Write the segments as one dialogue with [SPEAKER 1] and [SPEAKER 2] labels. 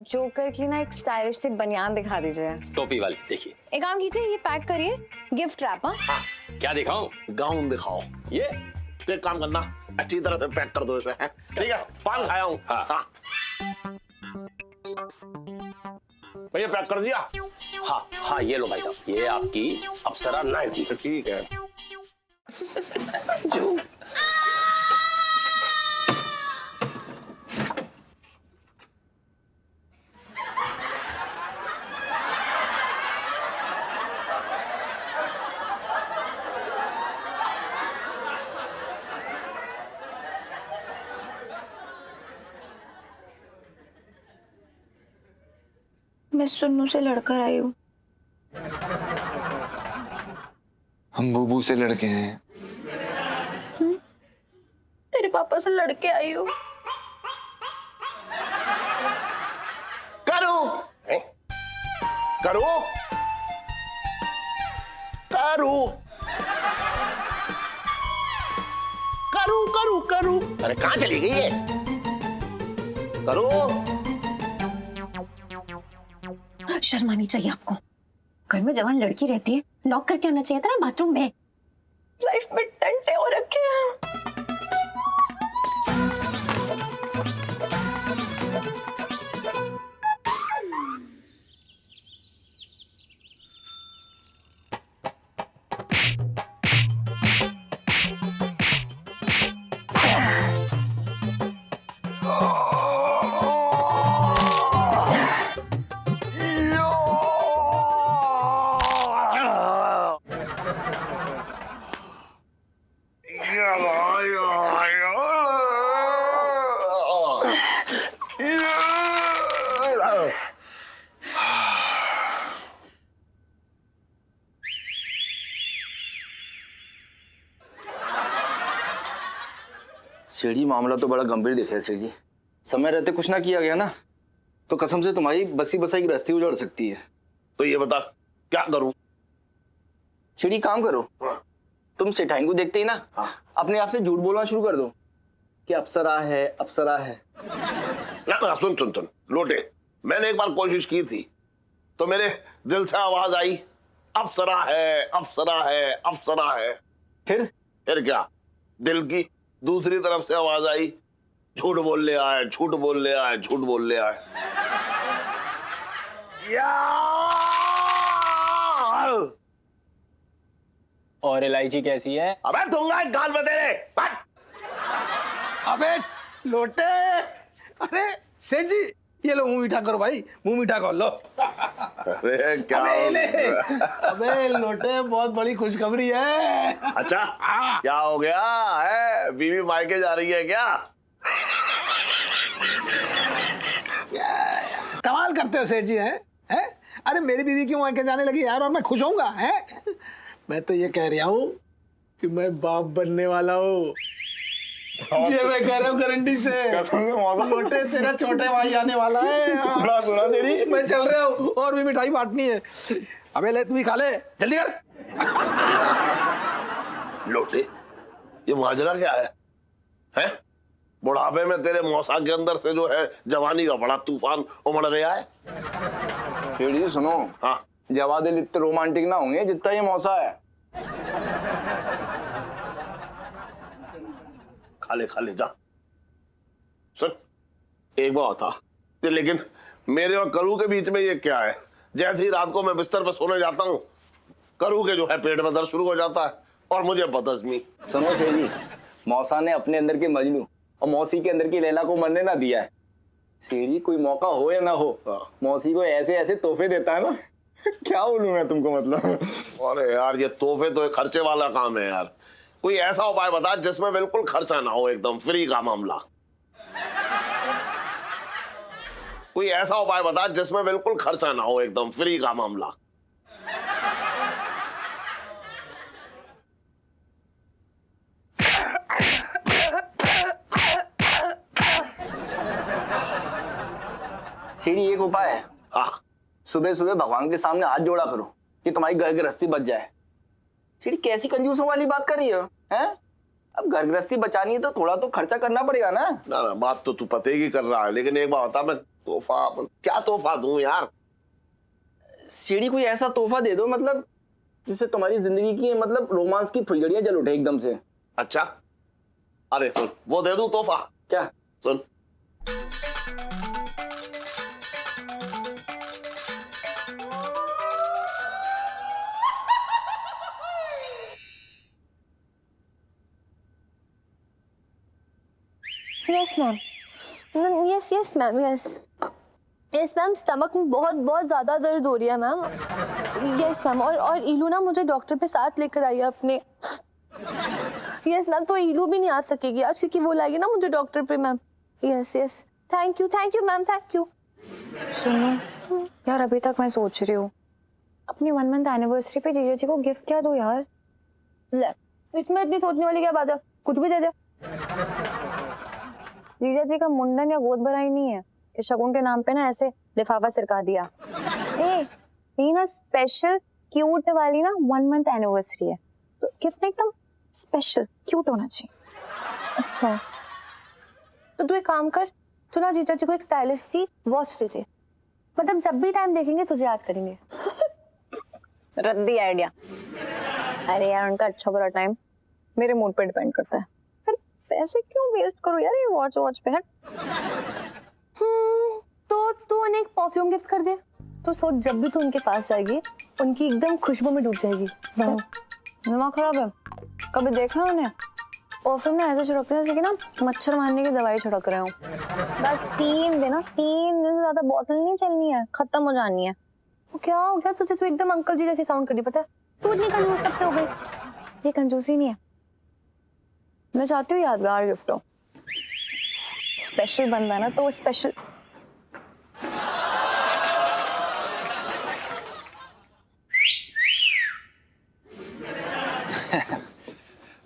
[SPEAKER 1] Joker की ना एक स्टाइलिश सी बनियान दिखा दीजिए।
[SPEAKER 2] टोपी वाली देखिए।
[SPEAKER 1] एक काम कीजिए, ये पैक करिए, गिफ्ट रैप। हाँ,
[SPEAKER 2] क्या दिखाऊं?
[SPEAKER 3] गाउन दिखाओ।
[SPEAKER 2] ये
[SPEAKER 3] तो एक काम करना, अच्छी तरह से पैक कर दो इसे। ठीक है, पान खाया हूँ।
[SPEAKER 2] हाँ।
[SPEAKER 3] भैया पैक कर दिया।
[SPEAKER 2] हाँ हाँ, ये लो भाई साहब, ये आपकी अप्सरा नाइटी।
[SPEAKER 3] ठीक है।
[SPEAKER 2] जो
[SPEAKER 1] मैं सुन्नू से लड़कर आई हूँ।
[SPEAKER 4] हम बूबू से लड़के हैं।
[SPEAKER 1] तेरे पापा से लड़के आई हूँ।
[SPEAKER 3] करो करो करो करो करो करो। अरे कहाँ चली गई है? करो।
[SPEAKER 1] शर्म आनी चाहिए आपको। घर में जवान लड़की रहती है, नॉक करके आना चाहिए था ना बाथरूम में। लाइफ में टंटे हो रखे हैं।
[SPEAKER 4] सीढ़ी मामला तो बड़ा गंभीर दिखे है सेठ जी। समय रहते कुछ ना किया गया ना तो कसम से तुम्हारी बसी बसाई गृहस्थी उजड़ सकती है।
[SPEAKER 3] तो ये बता क्या करूं?
[SPEAKER 4] सीढ़ी काम करो। तुम सेठाइन को देखते ही ना अपने आप से झूठ बोलना शुरू कर दो कि अप्सरा है अप्सरा है।
[SPEAKER 3] ना सुन सुन सुन लोटे, मैंने एक बार कोशिश की थी तो मेरे दिल से आवाज आई अप्सरा है अप्सरा है अप्सरा है। फिर क्या, दिल की दूसरी तरफ से आवाज आई झूठ बोल ले आए झूठ बोल ले आए झूठ बोल ले आए।
[SPEAKER 5] और इलायची कैसी है?
[SPEAKER 3] अबे दूंगा एक गाल में तेरे।
[SPEAKER 6] अबे लोटे, अरे सेठ जी ये लो मुंह मीठा करो भाई, मुंह मीठा कर लो।
[SPEAKER 3] अरे क्या
[SPEAKER 6] अबे लोटे बहुत बड़ी खुशखबरी है।
[SPEAKER 3] अच्छा क्या हो गया है? बीवी मायके जा रही है क्या?
[SPEAKER 6] कमाल करते हो सेठ जी। हैं? अरे मेरी बीवी क्यों मायके जाने लगी यार, और मैं खुश होऊंगा है? मैं तो ये कह रहा हूँ कि मैं बाप बनने वाला हूँ। जी मैं कह रहा हूँ गारंटी से। लोटे तेरा छोटे भाई आने वाला है।
[SPEAKER 4] सुना सुना सेठी,
[SPEAKER 6] मैं चल रहा हूँ और भी मिठाई बांटनी है। अबे ले तू भी खा ले, जल्दी कर।
[SPEAKER 3] लोटे ये माजरा क्या है? हैं? बुढ़ापे में तेरे मौसा के अंदर से जो है जवानी का बड़ा तूफान उमड़ रहा है।
[SPEAKER 4] सेठ जी सुनो,
[SPEAKER 3] हाँ
[SPEAKER 4] जवा दिल इतने रोमांटिक ना होंगे जितना ये मौसा है।
[SPEAKER 3] खा ले जा। सुन एक बात था, लेकिन मेरे और करू के बीच में ये क्या है? जैसे ही रात को मैं बिस्तर पर सोने जाता हूँ करू के जो है पेट में दर्द शुरू हो जाता है और मुझे बदहजमी।
[SPEAKER 4] सुनो सेठ जी, मौसा ने अपने अंदर के मजनू और मौसी के अंदर की लैला को मरने ना दिया है। सेठ जी कोई मौका हो या ना हो, मौसी को ऐसे ऐसे तोहफे देता है ना क्या बोलूं मैं तुमको, मतलब।
[SPEAKER 3] अरे यार ये तोहफे तो एक खर्चे वाला काम है यार। कोई ऐसा उपाय बता जिसमें बिल्कुल खर्चा ना हो, एकदम फ्री का मामला। कोई ऐसा उपाय बता जिसमें बिल्कुल खर्चा ना हो, एकदम फ्री का मामला।
[SPEAKER 4] सीढ़ी एक उपाय है।
[SPEAKER 3] हाँ
[SPEAKER 4] सुबह सुबह भगवान के सामने हाथ जोड़ा करो कि तुम्हारी घर गृहस्थी बच जाए। सीढ़ी कैसी कंजूसों वाली बात कर रही हो? हैं? अब घर गृहस्थी बचानी है तो थोड़ा तो खर्चा करना पड़ेगा ना।
[SPEAKER 3] ना ना, बात तो तू पते की कर रहा है, लेकिन एक बात बता, मैं तोहफा क्या तोहफा दूं यार?
[SPEAKER 4] सीढ़ी कोई ऐसा तोहफा दे दो मतलब जिससे तुम्हारी जिंदगी की मतलब रोमांस की फुलझड़ियां जल उठे एकदम से।
[SPEAKER 3] अच्छा, अरे सुन, वो दे दूं तोहफा?
[SPEAKER 4] क्या?
[SPEAKER 3] सुन,
[SPEAKER 1] yes ma'am, yes yes ma'am, yes yes ma'am, stomach में बहुत बहुत ज्यादा दर्द हो रही है मैम। यस मैम, और इलू ना मुझे डॉक्टर पे साथ लेकर आई है अपने। यस मैम, तो इलू भी नहीं आ सकेगी आज क्योंकि वो लाएगी ना मुझे डॉक्टर पे ma'am. Yes yes, thank you ma'am, thank you. सुनो यार, अभी तक मैं सोच रही हूँ अपनी 1 मंथ एनिवर्सरी पे जीजा जी को गिफ्ट क्या दो यार। ले, इसमें इतनी सोचने वाली क्या बात है, कुछ भी दे दे। जीजा जी का मुंडन या गोद भराई नहीं है कि शगुन के नाम पे ना ऐसे लिफाफा सिरका दिया। ये ना स्पेशल क्यूट वाली ना 1 मंथ एनिवर्सरी है, तो गिफ्ट एकदम स्पेशल क्यूट होना चाहिए। अच्छा, तो तू एक काम कर, तू ना जीजा जी को एक स्टाइलिश सी वॉच दे दे, मतलब जब भी टाइम देखेंगे तुझे याद करेंगे। रद्दी आइडिया। अरे यार, उनका अच्छा बुरा टाइम मेरे मूड पे डिपेंड करता है, पैसे क्यों वेस्ट करो यार ये वॉच पे। हट। तो तू उन्हें एक परफ्यूम गिफ्ट कर दे, तो सोच जब भी तू उनके पास जाएगी उनकी एकदम खुशबू में डूब जाएगी। दिमाग खराब है, कभी देखा है उन्हें परफ्यूम में ऐसे छिड़कते हैं जैसे कि ना मच्छर मारने की दवाई छिड़क रहे हो। बस 3 दिन से ज्यादा बॉटल नहीं चलनी है, खत्म हो जानी है। तो क्या हो गया तुझे, तू एकदम अंकल जी जैसी साउंड करी, पता है तू इतनी कंजूस कब से हो गई। ये कंजूसी नहीं है, मैं चाहती हूँ यादगार गिफ्ट हो, स्पेशल बनना है ना तो special.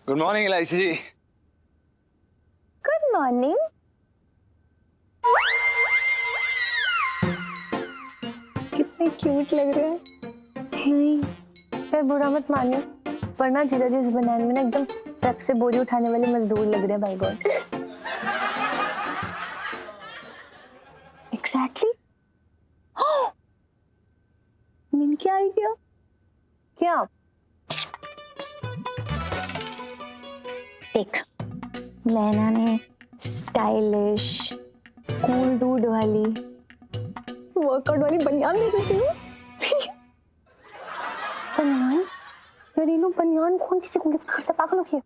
[SPEAKER 4] Good morning Elaichi ji.
[SPEAKER 1] Good morning. कितने क्यूट लग रहे हैं। फिर बुरा मत मानियो, वरना जीजा जी उस बनान में ना एकदम ट्रक से बोरी उठाने वाले मजदूर लग रहे हैं। By god. एग्जैक्टली। मैंने क्या आइडिया क्या? देख, नैना ने स्टाइलिश कूल डूड वाली वर्कआउट वाली बनियान ले ली थी। बनियान? घरेलू बनियान कौन किसी को गिफ्ट करता है, पागल हो गया?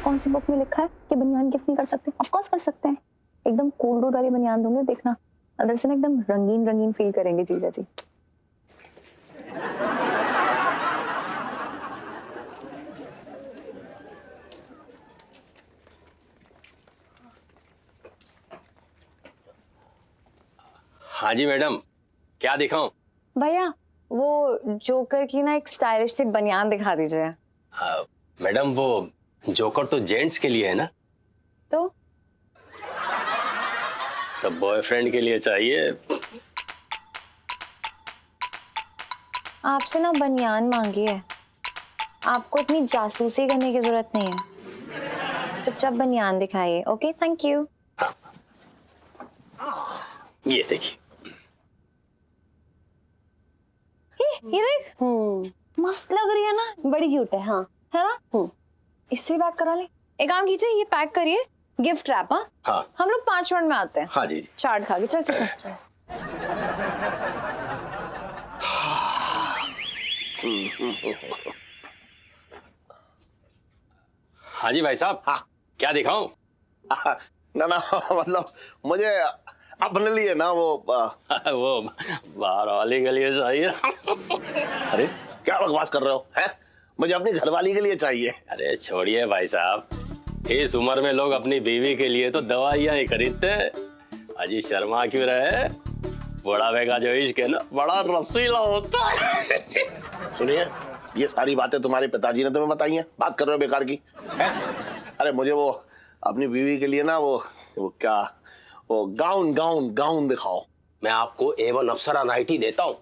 [SPEAKER 1] कौन सी बुक में लिखा है कि बनियान गिफ्ट नहीं कर सकते? ऑफ कोर्स कर सकते हैं, एकदम कूल डूड वाली बनियान दूंगे, देखना अंदर से ना एकदम रंगीन रंगीन फील करेंगे जीजा जी।
[SPEAKER 2] हाँ जी मैडम, क्या दिखाऊं?
[SPEAKER 1] भैया वो जोकर की ना एक स्टाइलिश सी बनियान दिखा दीजिए।
[SPEAKER 2] मैडम वो जोकर तो जेंट्स के लिए है ना,
[SPEAKER 1] तो
[SPEAKER 2] बॉयफ्रेंड के लिए चाहिए।
[SPEAKER 1] आपसे ना बनियान मांगी है, आपको इतनी जासूसी करने की जरूरत नहीं है, चुपचाप बनियान दिखाइए। Okay, thank you.
[SPEAKER 2] ये देखिए।
[SPEAKER 1] ये देख, मस्त लग रही है ना, बड़ी क्यूट है। हाँ, है ना? इससे बात करा ले। एक काम कीजिए, ये पैक करिए, गिफ्ट रैप।
[SPEAKER 2] हाँ,
[SPEAKER 1] हम लोग 5 मिनट में आते हैं।
[SPEAKER 2] हाँ जी जी।
[SPEAKER 1] चाट खा के चल चल चल चल।
[SPEAKER 2] हाँ जी भाई साहब।
[SPEAKER 3] हाँ,
[SPEAKER 2] क्या दिखाऊं?
[SPEAKER 3] ना ना, मतलब मुझे अपने लिए ना वो
[SPEAKER 2] वो बाहर वाले के लिए चाहिए।
[SPEAKER 3] अरे क्या बकवास कर रहे हो, हैं? मुझे अपनी घरवाली के लिए चाहिए।
[SPEAKER 2] अरे छोड़िए भाई साहब, इस उम्र में लोग अपनी बीवी के लिए तो दवाइयां ही खरीदते हैं। अजी शर्मा क्यों रहे, बुढ़ापे का जो इश्क है ना बड़ा रसीला होता है।
[SPEAKER 3] सुनिए, ये सारी बातें तुम्हारे पिताजी ने तुम्हें बताई हैं, बात कर रहे हो बेकार की, हैं? अरे मुझे वो अपनी बीवी के लिए ना वो क्या, वो गाउन गाउन गाउन दिखाओ।
[SPEAKER 2] मैं आपको A1 अप्सरा नाइटी देता हूँ,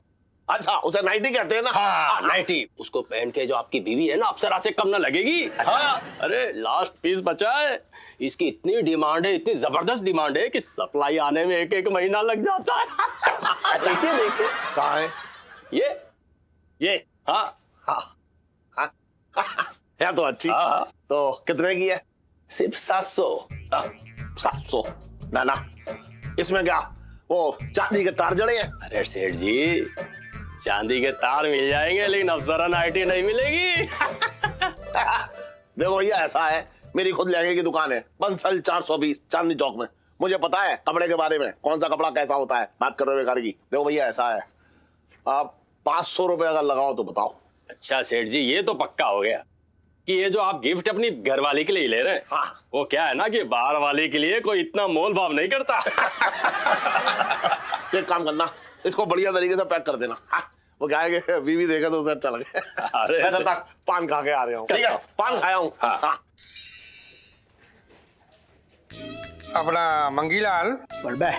[SPEAKER 3] अच्छा, उसे नाइटी कहते हैं ना?
[SPEAKER 2] हाँ, नाइटी। उसको पहन के जो आपकी बीवी है ना, अप्सरा से कम ना लगेगी। हाँ, अरे लास्ट पीस बचा है। इसकी इतनी डिमांड है, इतनी जबरदस्त डिमांड है कि सप्लाई आने में 1-1 महीना लग जाता है। देखिए देखिए।
[SPEAKER 3] कहाँ है ये?
[SPEAKER 2] हाँ
[SPEAKER 3] हाँ है तो अच्छी।
[SPEAKER 2] हाँ।
[SPEAKER 3] तो कितने की है?
[SPEAKER 2] सिर्फ 700।
[SPEAKER 3] 700? ना, इसमें क्या वो चांदी के तार जड़े हैं?
[SPEAKER 2] अरे सेठ जी, चांदी के तार मिल जाएंगे लेकिन अप्सरा नाइटी नहीं मिलेगी।
[SPEAKER 3] देखो भैया, ऐसा है, मेरी खुद लहंगे की दुकान है, बंसल 420 चांदनी चौक में। मुझे पता है कपड़े के बारे में, कौन सा कपड़ा कैसा होता है। बात कर रहे हो बेकार की। देखो भैया, ऐसा है, आप 500 रुपए अगर लगाओ तो बताओ।
[SPEAKER 2] अच्छा सेठ जी, ये तो पक्का हो गया कि ये जो आप गिफ्ट अपनी घरवाली के लिए ले रहे हैं,
[SPEAKER 3] हाँ।
[SPEAKER 2] वो क्या है ना कि बाहर वाले के लिए कोई इतना मोल भाव नहीं करता।
[SPEAKER 3] तो एक काम करना, इसको बढ़िया तरीके से पैक कर देना। हाँ, वो क्या है कि बीवी देखे तो उसे अच्छा लगे।
[SPEAKER 2] अरे
[SPEAKER 3] मैं तब तक पान खा के आ रहा हूँ। ठीक है, पान खाया हूँ।
[SPEAKER 2] हाँ।
[SPEAKER 3] हाँ।
[SPEAKER 7] अपना मंगीलाल,
[SPEAKER 6] बड़बे,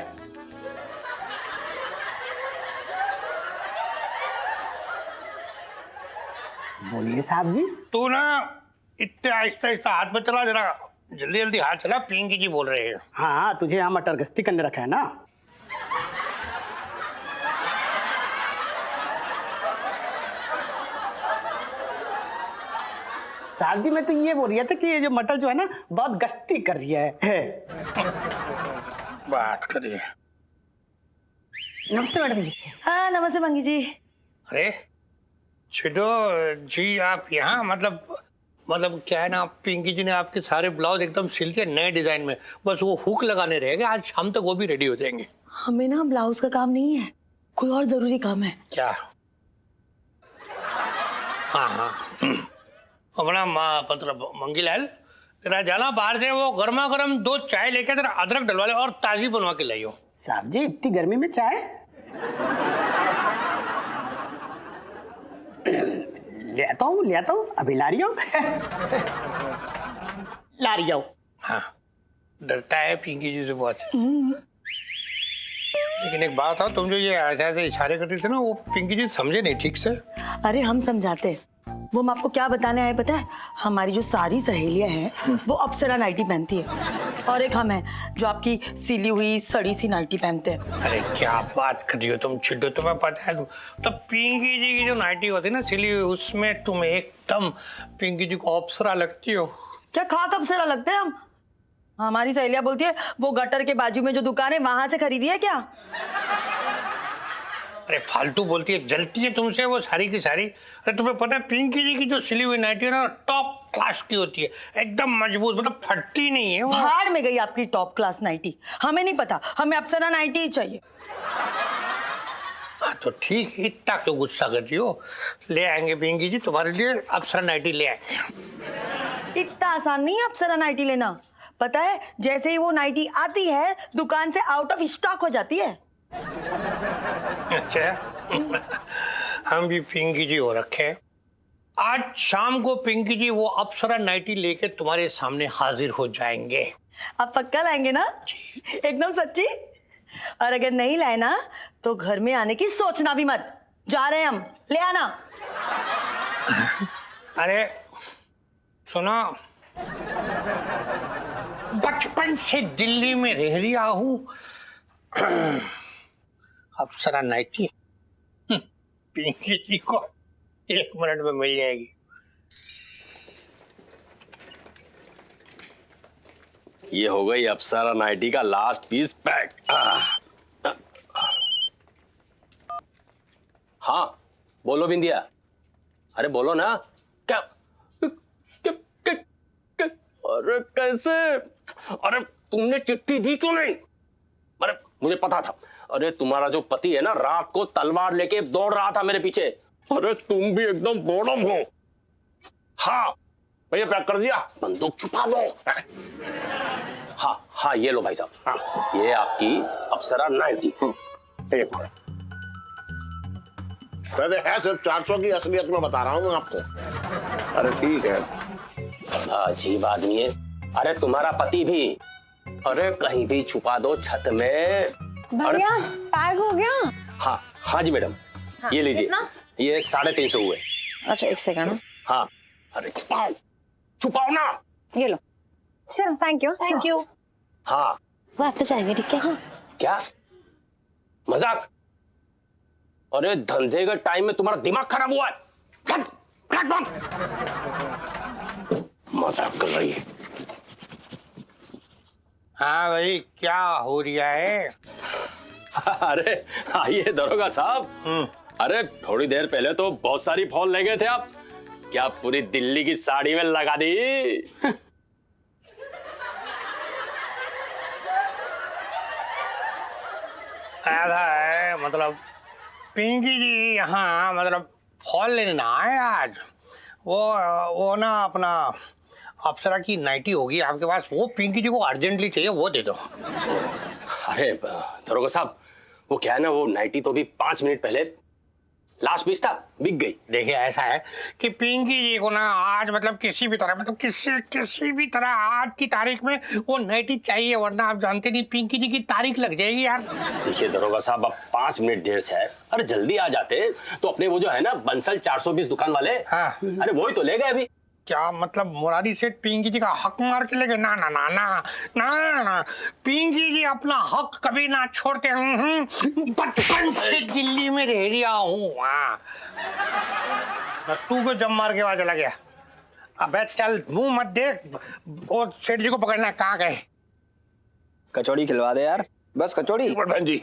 [SPEAKER 6] बोलिए साहब जी।
[SPEAKER 7] तू ना इतने आहिस्ता आहिस्ता हाथ में चला, जरा जल्दी जल्दी हाथ चला। पिंकी जी बोल रहे हैं।
[SPEAKER 6] हाँ, तुझे यहाँ मटर गश्ती करने रखा है ना। साहब जी, मैं तो ये बोल रहा था कि ये जो मटर जो है ना, बहुत गश्ती कर रही है।
[SPEAKER 7] बात करिए।
[SPEAKER 6] नमस्ते मैडम जी।
[SPEAKER 8] हाँ नमस्ते मंगी जी।
[SPEAKER 7] अरे छिटो जी, आप यहाँ मतलब क्या है ना, पिंकी जी ने आपके सारे ब्लाउज एकदम सिल के नए डिजाइन में, बस वो हुक लगाने रहेंगे। आज शाम तक वो भी रेडी हो जाएंगे।
[SPEAKER 8] हमें ना ब्लाउज का काम नहीं है, कोई और जरूरी काम है।
[SPEAKER 7] क्या? हाँ अपना मतलब मंगीलाल, तेरा जाना बाहर से वो गर्मा गर्म 2 चाय लेके तेरा अदरक डलवा ले और ताजी बनवा के लाइयो।
[SPEAKER 6] साहब जी, इतनी गर्मी में चाय? ले आता हूँ, अभी ला रही हूँ। ला रही हूँ।
[SPEAKER 7] हाँ, डरता है पिंकी जी से बहुत। लेकिन एक बात है, तुम जो ये ऐसे इशारे करते थे ना, वो पिंकी जी समझे नहीं ठीक से।
[SPEAKER 8] अरे हम समझाते, वो हम आपको क्या बताने आए पता है? हमारी जो सारी सहेलियां हैं वो अप्सरा नाइटी पहनती है, और एक हम हैं जो आपकी सिली हुई सड़ी सी नाइटी पहनते हैं।
[SPEAKER 7] अरे क्या बात कर रही हो तुम छिड्डो, तुम्हें पता है तो पिंकी जी की जो नाइटी होती है ना सिली हुई, उसमें तुम एकदम पिंकी जी को अप्सरा लगती हो।
[SPEAKER 8] क्या खाक अप्सरा लगते हैं हम? हमारी सहेलियां बोलती है वो गटर के बाजू में जो दुकान है वहां से खरीदी है क्या।
[SPEAKER 7] अरे फालतू बोलती है, जलती है तुमसे वो सारी की सारी। अरे तुम्हें पता है पिंकी जी की जो सिली हुई नाइटी है ना, टॉप क्लास की होती है, एकदम मजबूत, मतलब फटती नहीं है वो।
[SPEAKER 8] भाड़ में गई आपकी टॉप क्लास नाइटी, हमें नहीं पता, हमें अप्सरा नाइटी ही चाहिए।
[SPEAKER 7] हाँ तो ठीक, इतना क्यों गुस्सा कर रही हो? ले आएंगे पिंकी जी तुम्हारे लिए अप्सरा नाइटी ले आएंगे।
[SPEAKER 8] इतना आसान नहीं है अप्सरा नाइटी लेना, पता है जैसे ही वो नाइटी आती है दुकान से आउट ऑफ स्टॉक हो जाती है।
[SPEAKER 7] अच्छा हम भी पिंकी जी हो रखे। आज शाम को पिंकी जी वो अप्सरा नाइटी लेके तुम्हारे सामने हाजिर हो जाएंगे।
[SPEAKER 8] आप पक्का लाएंगे ना? एकदम सच्ची? और अगर नहीं लाए ना तो घर में आने की सोचना भी मत, जा रहे हैं हम, ले आना।
[SPEAKER 7] अरे सुनो, बचपन से दिल्ली में रह रहा हूं, अप्सरा नाइटी पिंकी जी को 1 मिनट में मिल जाएगी।
[SPEAKER 2] ये हो गई अप्सरा नाइटी का लास्ट पीस पैक। हाँ बोलो बिंदिया, अरे बोलो ना। क्या अरे कैसे? अरे तुमने चिट्ठी दी क्यों नहीं? अरे मुझे पता था, अरे तुम्हारा जो पति है ना, रात को तलवार लेके दौड़ रहा था मेरे पीछे। अरे तुम भी एकदम बॉडम हो। हाँ
[SPEAKER 3] भैया पैक कर दिया,
[SPEAKER 2] बंदूक छुपा दो। हाँ ये लो भाई साहब, हाँ ये आपकी अप्सरा नाइटी।
[SPEAKER 3] वैसे है सिर्फ 400 की, असलियत में बता रहा हूँ मैं आपको। अरे ठीक है।
[SPEAKER 2] बड़ा अजीब आदमी है। अरे तुम्हारा पति भी, अरे कहीं भी छुपा दो छत में।
[SPEAKER 1] भैया पैक हो गया?
[SPEAKER 2] हाँ जी मैडम। ये लीजिए,
[SPEAKER 1] कितना?
[SPEAKER 2] ये 350 हुए।
[SPEAKER 1] अच्छा एक सेकंड।
[SPEAKER 2] हाँ, अरे छुपाओ ना।
[SPEAKER 1] ये लो। चलो थैंक यू।
[SPEAKER 2] हाँ
[SPEAKER 8] वापस आएंगे ठीक है? हाँ
[SPEAKER 2] क्या मजाक? अरे धंधे के टाइम में तुम्हारा दिमाग खराब हुआ है। कट बंद। मजाक कर रही है।
[SPEAKER 7] हाँ भाई क्या हो रहा है?
[SPEAKER 2] अरे आइए दरोगा साहब। अरे थोड़ी देर पहले तो बहुत सारी फोन ले गए थे आप, क्या पूरी दिल्ली की साड़ी में लगा दी?
[SPEAKER 7] ऐसा है मतलब पिंकी जी यहाँ मतलब फॉल लेने ना आए आज। वो ना अपना अप्सरा की नाइटी होगी आपके पास, वो पिंकी जी को अर्जेंटली चाहिए, वो दे दो।
[SPEAKER 2] अरे दरोगा साहब, वो क्या है ना, वो नाइटी तो भी 5 मिनट पहले लास्ट पीस था, बिक गई।
[SPEAKER 7] देखिए ऐसा है कि पिंकी जी को ना आज मतलब किसी भी तरह आज की तारीख में वो नाइटी चाहिए, वरना आप जानते नहीं पिंकी जी की तारीख लग जाएगी यार।
[SPEAKER 2] देखिए दरोगा साहब, अब 5 मिनट देर से है, अरे जल्दी आ जाते तो अपने वो जो है ना बंसल 420 दुकान वाले,
[SPEAKER 7] हाँ।
[SPEAKER 2] अरे वही तो ले गए अभी।
[SPEAKER 7] क्या मतलब मुरारी सेठ पिंकी जी का हक मार के लेके? ना ना ना ना ना ना, पिंकी जी अपना हक कभी ना छोड़ते। बचपन से दिल्ली में रह रहा हूँ। तू को जम मार के वहां चला गया। अबे चल मुंह मत देख, वो सेठ जी को पकड़ना। कहाँ गए?
[SPEAKER 4] कचौड़ी खिलवा दे यार, बस कचौड़ी।
[SPEAKER 3] बहन जी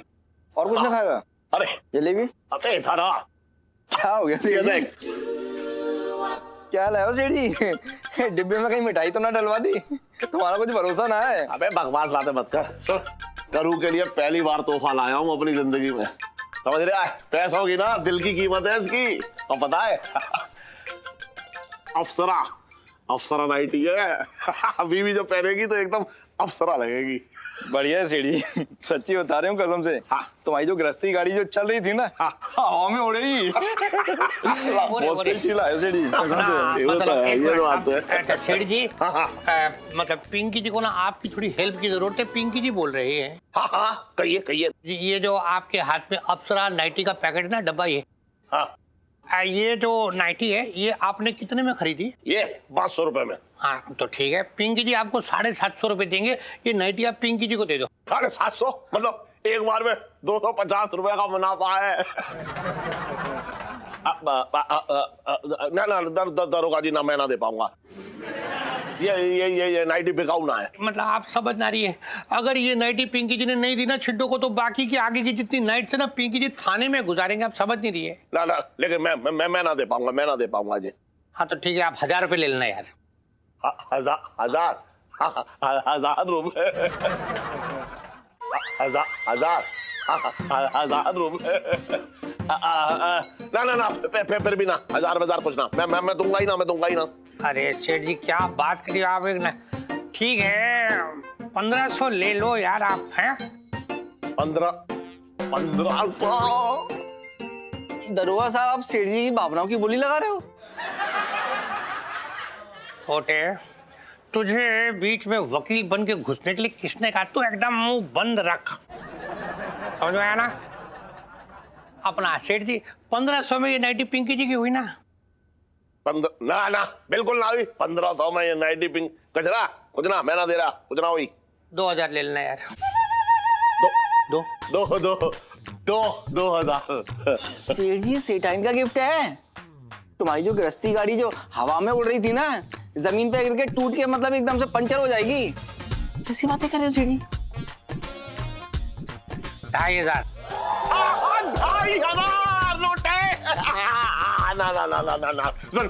[SPEAKER 4] और कुछ नहीं खाएगा?
[SPEAKER 3] अरे
[SPEAKER 4] जलेबी?
[SPEAKER 3] अबे थारा
[SPEAKER 4] क्या हो गया सेठ जी? क्या लाओ सेठ जी? डिब्बे में कहीं मिठाई तो ना डलवा दी? तुम्हारा कुछ भरोसा ना है।
[SPEAKER 3] अबे बकवास बातें मत कर। सुन, करू के लिए पहली बार तोहफा लाया हूँ अपनी जिंदगी में, समझ रहा है? पैसों की ना दिल की कीमत है इसकी, तो पता है? अप्सरा नाइटी है। बीवी जो पहनेगी तो एकदम अप्सरा लगेगी।
[SPEAKER 4] बढ़िया है सेठ जी, सच्ची बता रहे हूँ कसम से।
[SPEAKER 3] हाँ।
[SPEAKER 4] तुम्हारी जो गृहस्थी गाड़ी जो चल रही थी ना, हवा में उड़ेगी। बहुत सही चीज लाए सेठ जी, कसम से।
[SPEAKER 7] मतलब एक
[SPEAKER 3] ये तो
[SPEAKER 7] मिनट,
[SPEAKER 3] बात है।
[SPEAKER 7] अच्छा सेठ जी,
[SPEAKER 3] हाँ।
[SPEAKER 7] मतलब पिंकी जी को ना आपकी थोड़ी हेल्प की जरूरत है। पिंकी जी बोल रही है।
[SPEAKER 3] हाँ कहिए।
[SPEAKER 7] ये जो आपके हाथ में अप्सरा नाइटी का पैकेट है ना, डब्बा, ये
[SPEAKER 3] हाँ
[SPEAKER 7] ये जो नाइटी है ये आपने कितने में खरीदी?
[SPEAKER 3] ये 500 रुपए में।
[SPEAKER 7] हाँ तो ठीक है, पिंकी जी आपको 750 रुपए देंगे। ये नाइटी आप पिंकी जी को दे दो।
[SPEAKER 3] 750? मतलब एक बार में 250 रुपए का मुनाफा है। ना दरोगा जी ना, मैं ना दे पाऊंगा। ये नाइटी बिकाऊ ना है।
[SPEAKER 7] मतलब आप समझ ना रही है, अगर ये नाइटी पिंकी जी ने नहीं दी ना छिड्डो को, तो बाकी की आगे की जितनी नाइट से ना पिंकी जी थाने में गुजारेंगे। आप समझ नहीं रही है।
[SPEAKER 3] ना लेकिन मैं ना दे पाऊंगा जी।
[SPEAKER 7] हाँ तो ठीक है, आप 1000 रुपए ले लेना यार।
[SPEAKER 3] 1000 रुपए? 1000 रुपए? ना फिर भी ना, 1000 कुछ ना। मैं दूंगा ही ना।
[SPEAKER 7] अरे सेठ जी क्या बात करिए आप। एक ना ठीक है 1500 ले लो यार आप। हैं
[SPEAKER 3] 1500?
[SPEAKER 4] दरोगा साहब, आप सेठ जी की भावनाओं की बोली लगा रहे हो।
[SPEAKER 7] छोटे, तुझे बीच में वकील बन के घुसने के लिए किसने कहा? तू एकदम मुंह बंद रख, समझ में आया ना? अपना सेठ जी 1500 में ये नाइटी पिंकी जी की हुई ना?
[SPEAKER 3] ना बिल्कुल ना हुई। 1500 में ये नाइटी पिंक कचरा कुछ ना, मैं ना दे रहा, कुछ ना हुई।
[SPEAKER 7] 2000 ले लेना यार। दो
[SPEAKER 3] 2000।
[SPEAKER 4] सेठ जी सेठाइन का गिफ्ट है। तुम्हारी जो गृहस्थी गाड़ी जो हवा में उड़ रही थी ना, जमीन पे गिर के टूट के मतलब एकदम से पंचर हो जाएगी। कैसी बातें कर रहे हो सेठ जी?
[SPEAKER 7] 2500।
[SPEAKER 3] 2500 नोटे? ना सुन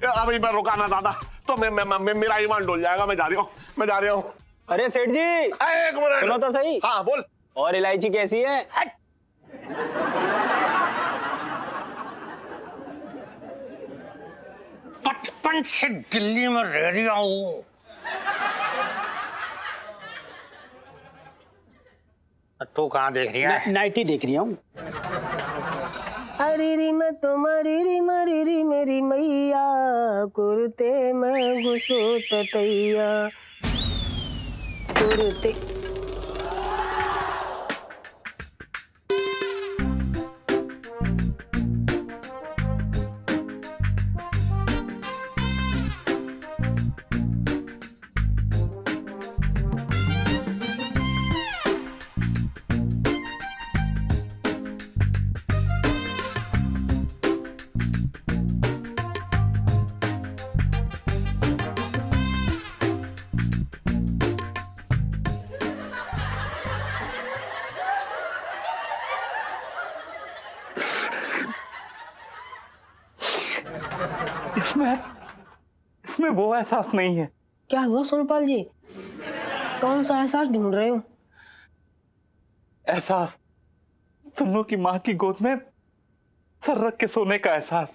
[SPEAKER 3] अभी मैं रुकाना दादा, तो मेरा ईमान डोल जाएगा। मैं जा रही हूँ।
[SPEAKER 5] अरे सेठ जी,
[SPEAKER 3] एक मिनट
[SPEAKER 5] सुनो तो सही।
[SPEAKER 3] हाँ बोल।
[SPEAKER 5] और इलायची कैसी है?
[SPEAKER 3] हट।
[SPEAKER 7] 55 से दिल्ली में रह रहा हूँ। तू कहाँ देख रही है?
[SPEAKER 6] नाइटी देख रही हूँ।
[SPEAKER 9] अरे री मैं तुम्हारी री मरी री मेरी मैया, कुर्ते में घुसो ततैया कुर्ते।
[SPEAKER 5] इसमें वो एहसास नहीं है।
[SPEAKER 9] क्या हुआ सोनपाल जी, कौन सा एहसास ढूंढ रहे हो?
[SPEAKER 5] एहसास, तुन्नू की माँ की गोद में सर रख के सोने का एहसास।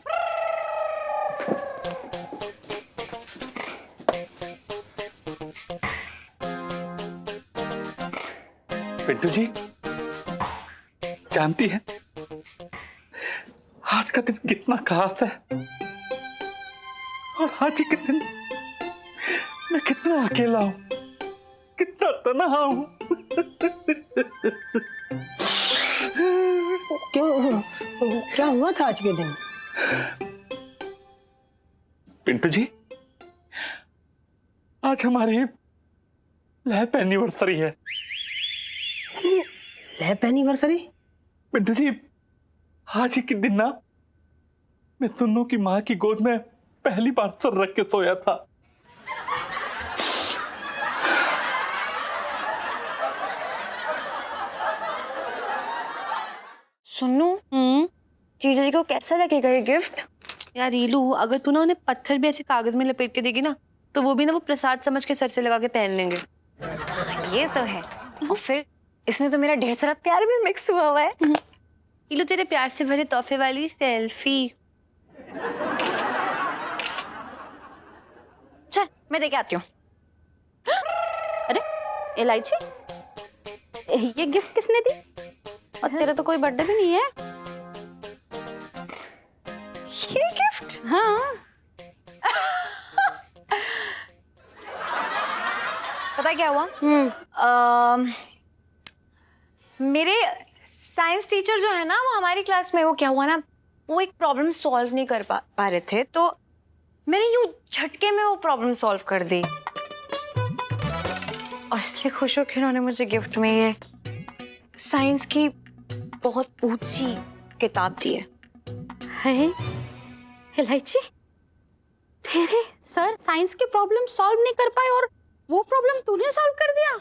[SPEAKER 5] पिंटू जी, जानती है आज का दिन कितना खास है, और आज के दिन मैं कितना अकेला हूं, कितना तन्हा हूं।
[SPEAKER 9] क्यों, क्या हुआ था आज के दिन?
[SPEAKER 5] पिंटू जी, आज हमारी लैप एनिवर्सरी है।
[SPEAKER 9] Lap anniversary?
[SPEAKER 5] पिंटू जी, आज ही के दिन ना मैं तुन्नू की माँ की गोद में पहली बार सर रख के सोया था।
[SPEAKER 1] सुन्नू, जीजा जी को कैसा लगेगा ये गिफ्ट?
[SPEAKER 10] यार रीलू, अगर तू ना उन्हें पत्थर भी ऐसे कागज में लपेट के देगी ना, तो वो भी ना वो प्रसाद समझ के सर से लगा के पहन लेंगे।
[SPEAKER 1] ये तो है। और फिर इसमें तो मेरा ढेर सारा प्यार भी मिक्स हुआ हुआ है।
[SPEAKER 10] रीलू, तेरे प्यार से भरे तोहफे वाली सेल्फी।
[SPEAKER 1] चल मैं देके आती हूँ।
[SPEAKER 10] अरे इलायची, ये गिफ्ट किसने दी? और तेरा तो कोई बर्थडे भी नहीं है।
[SPEAKER 1] ये गिफ्ट?
[SPEAKER 10] हाँ।
[SPEAKER 1] पता क्या हुआ? मेरे साइंस टीचर जो है ना, वो हमारी क्लास में, वो क्या हुआ ना, वो एक प्रॉब्लम सॉल्व नहीं कर पा रहे थे, तो मैंने यूं झटके में वो प्रॉब्लम सॉल्व कर दी, और इसलिए खुश होकर उन्होंने मुझे गिफ्ट में ये साइंस की बहुत ऊंची किताब दी है।
[SPEAKER 10] इलायची, तेरे सर साइंस की प्रॉब्लम सॉल्व नहीं कर पाए और वो प्रॉब्लम तूने सॉल्व कर दिया?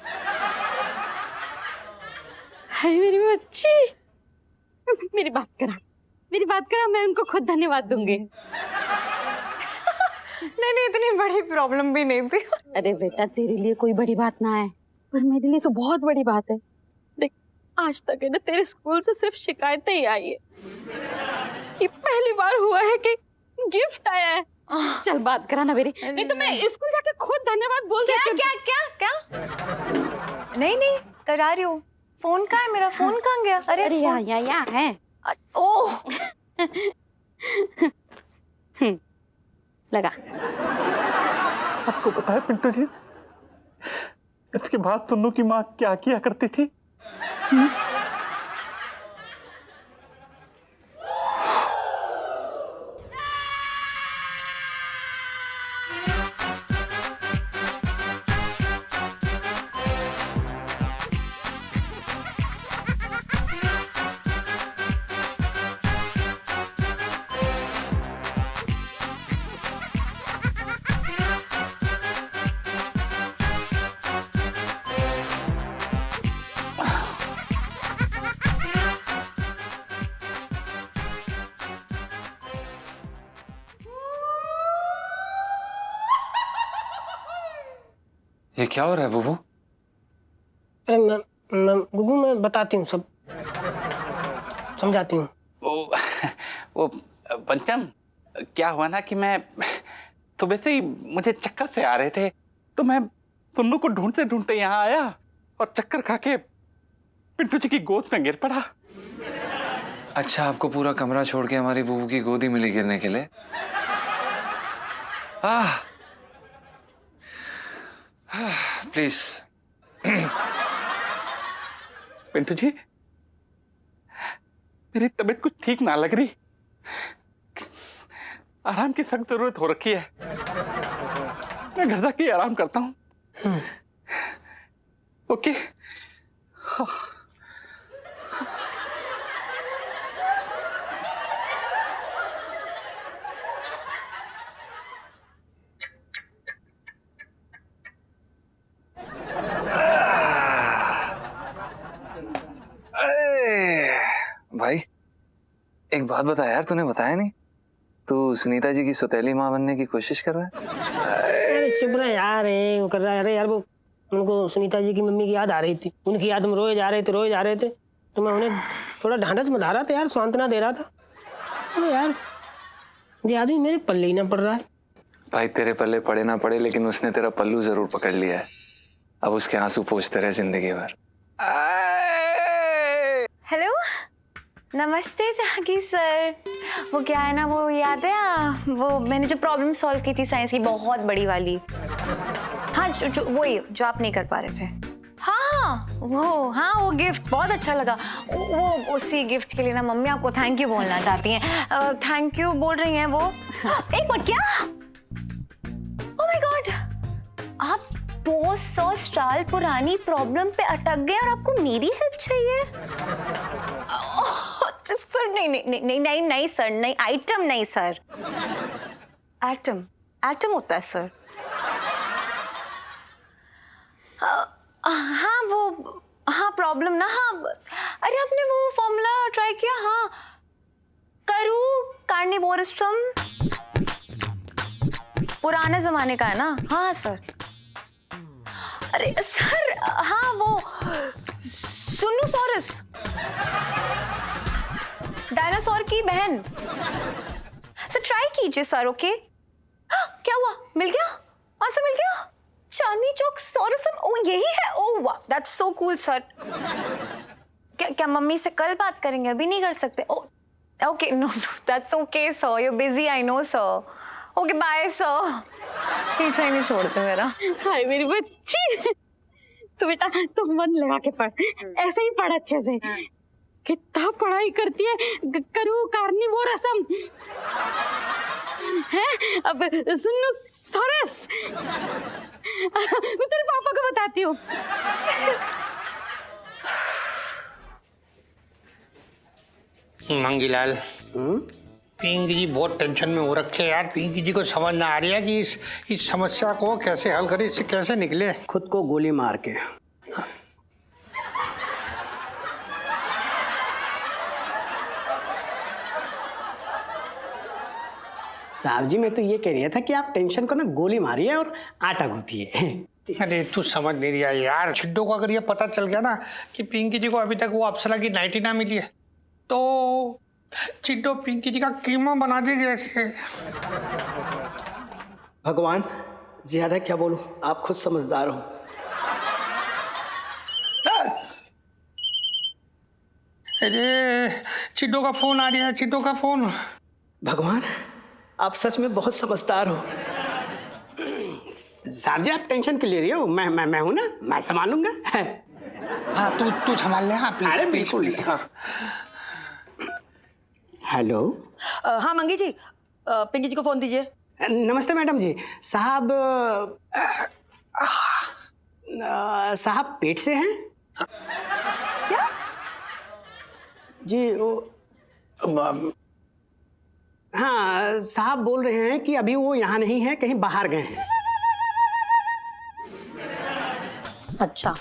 [SPEAKER 10] हाय मेरी बच्ची, मेरी बात करा, मैं उनको खुद धन्यवाद दूंगी।
[SPEAKER 1] नहीं, इतनी बड़ी प्रॉब्लम भी नहीं थी।
[SPEAKER 10] अरे बेटा, तेरे लिए कोई बड़ी बात ना है, पर मेरे लिए तो बहुत बड़ी बात है। देख, आज तक है ना तेरे स्कूल से सिर्फ शिकायतें ही आई है। ये पहली बार हुआ है कि गिफ्ट आया है। चल बात करा ना मेरी, नहीं तो मैं स्कूल जाके खुद धन्यवाद बोल देती।
[SPEAKER 1] क्या? नहीं करा रही हूँ। फोन कहाँ है मेरा? फोन कहाँ गया? अरे
[SPEAKER 10] यहाँ है।
[SPEAKER 1] ओह
[SPEAKER 10] लगा।
[SPEAKER 5] आपको पता है पिंटू जी, इसके बाद तुन्नू की माँ क्या किया करती थी?
[SPEAKER 11] ये क्या हो रहा है बुबू?
[SPEAKER 9] अरे मैं गुगू, मैं बताती हूँ, सब समझाती हूँ।
[SPEAKER 11] वो पंचम, क्या हुआ ना कि मैं सुबह से ही मुझे चक्कर से आ रहे थे, तो मैं तुन्नू को ढूंढते यहाँ आया और चक्कर खा के पिंटू जी की गोद में गिर पड़ा।
[SPEAKER 12] अच्छा, आपको पूरा कमरा छोड़ के हमारी बुबू की गोदी मिली गिरने के लिए? प्लीज।
[SPEAKER 5] पिंटू जी, मेरी तबीयत कुछ ठीक ना लग रही, आराम की सख्त जरूरत हो रखी है। मैं घर जाके आराम करता हूँ। ओके।
[SPEAKER 12] भाई एक बात बता यार, तूने बताया नहीं, तू सुनीता जी की सौतेली माँ बनने की कोशिश कर रहा है?
[SPEAKER 9] अरे चुप रहे यार, वो कर रहा है। अरे यार वो उनको सुनीता जी की मम्मी की याद आ रही थी, उनकी याद में रोए जा रहे थे, तो मैं उन्हें थोड़ा ढांढस बता रहा था यार, सांत्वना दे रहा था। अरे यार ये आदमी मेरे पल्ले ही ना पड़ रहा है।
[SPEAKER 12] भाई तेरे पल्ले पड़े ना पड़े, लेकिन उसने तेरा पल्लू जरूर पकड़ लिया है। अब उसके आंसू पोंछते रहे जिंदगी भर।
[SPEAKER 1] हेलो, नमस्ते त्यागी सर। वो क्या है ना, वो याद है वो मैंने जो प्रॉब्लम सॉल्व की थी साइंस की, बहुत बड़ी वाली। हाँ जो वही जो आप नहीं कर पा रहे थे। हाँ वो गिफ्ट बहुत अच्छा लगा। वो उसी गिफ्ट के लिए ना मम्मी आपको थैंक यू बोलना चाहती हैं। थैंक यू बोल रही हैं वो। एक मिनट, क्या? ओह माय गॉड, आप 200 साल पुरानी प्रॉब्लम पे अटक गए और आपको मेरी हेल्प चाहिए? सर नहीं सर, नहीं आइटम नहीं सर, एटम होता है सर। हाँ प्रॉब्लम ना, हाँ अरे आपने वो फॉर्मूला ट्राई किया? हाँ, करू कार्निवोरसम, पुराने जमाने का है ना? हाँ सर। अरे सर हाँ वो सुनोसॉरस, डायनासोर की बहन। सर ट्राई कीजिए सर। ओके हाँ, क्या हुआ? मिल गया आंसर, मिल गया। चांदनी चौक सॉरसम, ओ यही है। ओह वाह, दैट्स सो कूल सर। क्या मम्मी से कल बात करेंगे, अभी नहीं कर सकते? Okay no that's okay sir, you busy I know sir. Okay bye sir. पीछा ही नहीं छोड़ते मेरा।
[SPEAKER 10] हाय मेरी बच्ची, तू बेटा तू मन लगा के पढ़, ऐसे ही पढ़ अच्छे से। कितना पढ़ाई करती है, करू कार्निवोरसम है, अब सुनो सॉरस। मैं तेरे पापा को बताती हूँ।
[SPEAKER 7] मंगीलाल, पिंकी जी बहुत टेंशन में हो रखे यार। पिंकी जी को समझ ना आ रही है कि इस समस्या को कैसे हल करें, इससे कैसे निकले।
[SPEAKER 9] खुद को गोली मार के। साहब जी मैं तो ये कह रहा था कि आप टेंशन को ना गोली मारिए और आटा गूंथिए।
[SPEAKER 7] अरे तू समझ नहीं रहा यार, छिड्डो को अगर ये पता चल गया ना कि पिंकी जी को अभी तक वो अप्सरा की नाइटी ना मिली है, तो छिड्डो पिंकी जी का कीमा बना देगी ऐसे।
[SPEAKER 9] भगवान ज्यादा क्या बोलूं, आप खुद समझदार हो।
[SPEAKER 7] अरे छिड्डो का फोन आ रहा है, छिड्डो का फोन।
[SPEAKER 9] भगवान आप सच में बहुत समझदार हो। साहब जी आप टेंशन क्यों ले रही हो? मैं हूं ना, मैं संभालूंगा।
[SPEAKER 7] हाँ तू संभाल ले। हाँ प्लीज,
[SPEAKER 9] अरे बिल्कुल। हाँ हेलो।
[SPEAKER 8] हाँ मंगी जी, पिंकी जी को फोन दीजिए।
[SPEAKER 9] नमस्ते मैडम जी। साहब साहब पेट से हैं
[SPEAKER 8] क्या?
[SPEAKER 9] जी वो हाँ साहब बोल रहे हैं कि अभी वो यहाँ नहीं है, कहीं बाहर गए हैं।
[SPEAKER 8] अच्छा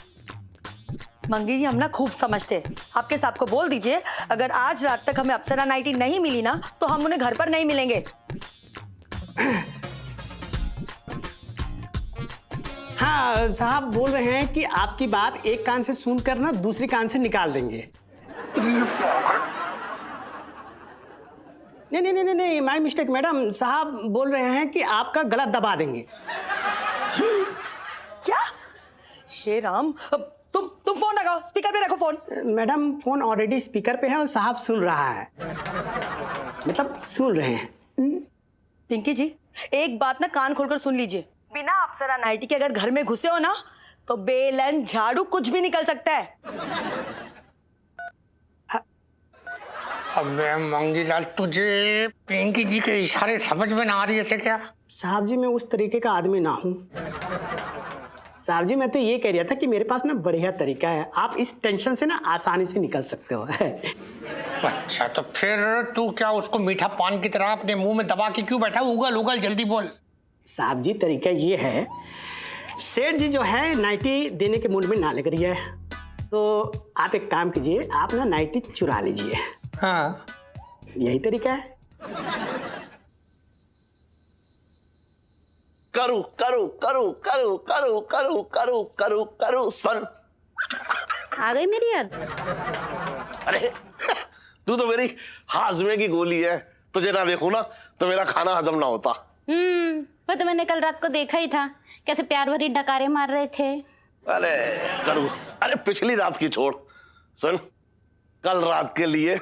[SPEAKER 8] मंगी जी, हम ना खूब समझते हैं। आपके साहब को बोल दीजिए अगर आज रात तक हमें अप्सरा नाइटी नहीं मिली ना तो हम उन्हें घर पर नहीं मिलेंगे।
[SPEAKER 9] हाँ साहब बोल रहे हैं कि आपकी बात एक कान से सुनकर ना दूसरी कान से निकाल देंगे। नहीं माय मिस्टेक मैडम। साहब बोल रहे हैं कि आपका गला दबा देंगे।
[SPEAKER 8] क्या? हे राम, तुम फोन लगाओ, स्पीकर पे रखो phone.
[SPEAKER 9] Madam phone already speaker पे है और साहब सुन रहा है, मतलब सुन रहे हैं।
[SPEAKER 8] पिंकी जी एक बात ना कान खोलकर सुन लीजिए, बिना अप्सरा नाइटी के अगर घर में घुसे हो ना तो बेलन झाड़ू कुछ भी निकल सकता है।
[SPEAKER 7] अबे मंगीलाल, तुझे पिंकी जी के इशारे समझ में ना आ रही है क्या?
[SPEAKER 9] साहब जी मैं उस तरीके का आदमी ना हूं। साहब जी मैं तो ये कह रहा था कि मेरे पास ना बढ़िया तरीका है, आप इस टेंशन से ना आसानी से निकल सकते हो।
[SPEAKER 7] अच्छा तो फिर तू क्या उसको मीठा पान की तरह अपने मुंह में दबा के क्यों बैठा? उगल उगल जल्दी बोल।
[SPEAKER 9] साहब जी तरीका ये है, सेठ जी जो है नाइटी देने के मूड में ना लग रही है, तो आप एक काम कीजिए, आप ना नाइटी चुरा लीजिए।
[SPEAKER 7] हाँ
[SPEAKER 9] यही तरीका है।
[SPEAKER 3] करू करू करू करू करू करू करू करू करू सन।
[SPEAKER 10] आ गई मेरी याद।
[SPEAKER 3] अरे तू तो मेरी हाजमे की गोली है, तुझे ना देखूं ना तो मेरा खाना हजम ना होता।
[SPEAKER 10] वो तो मैंने कल रात को देखा ही था, कैसे प्यार भरी डकारे मार रहे थे।
[SPEAKER 3] अरे करू, अरे पिछली रात की छोड़, सुन कल रात के लिए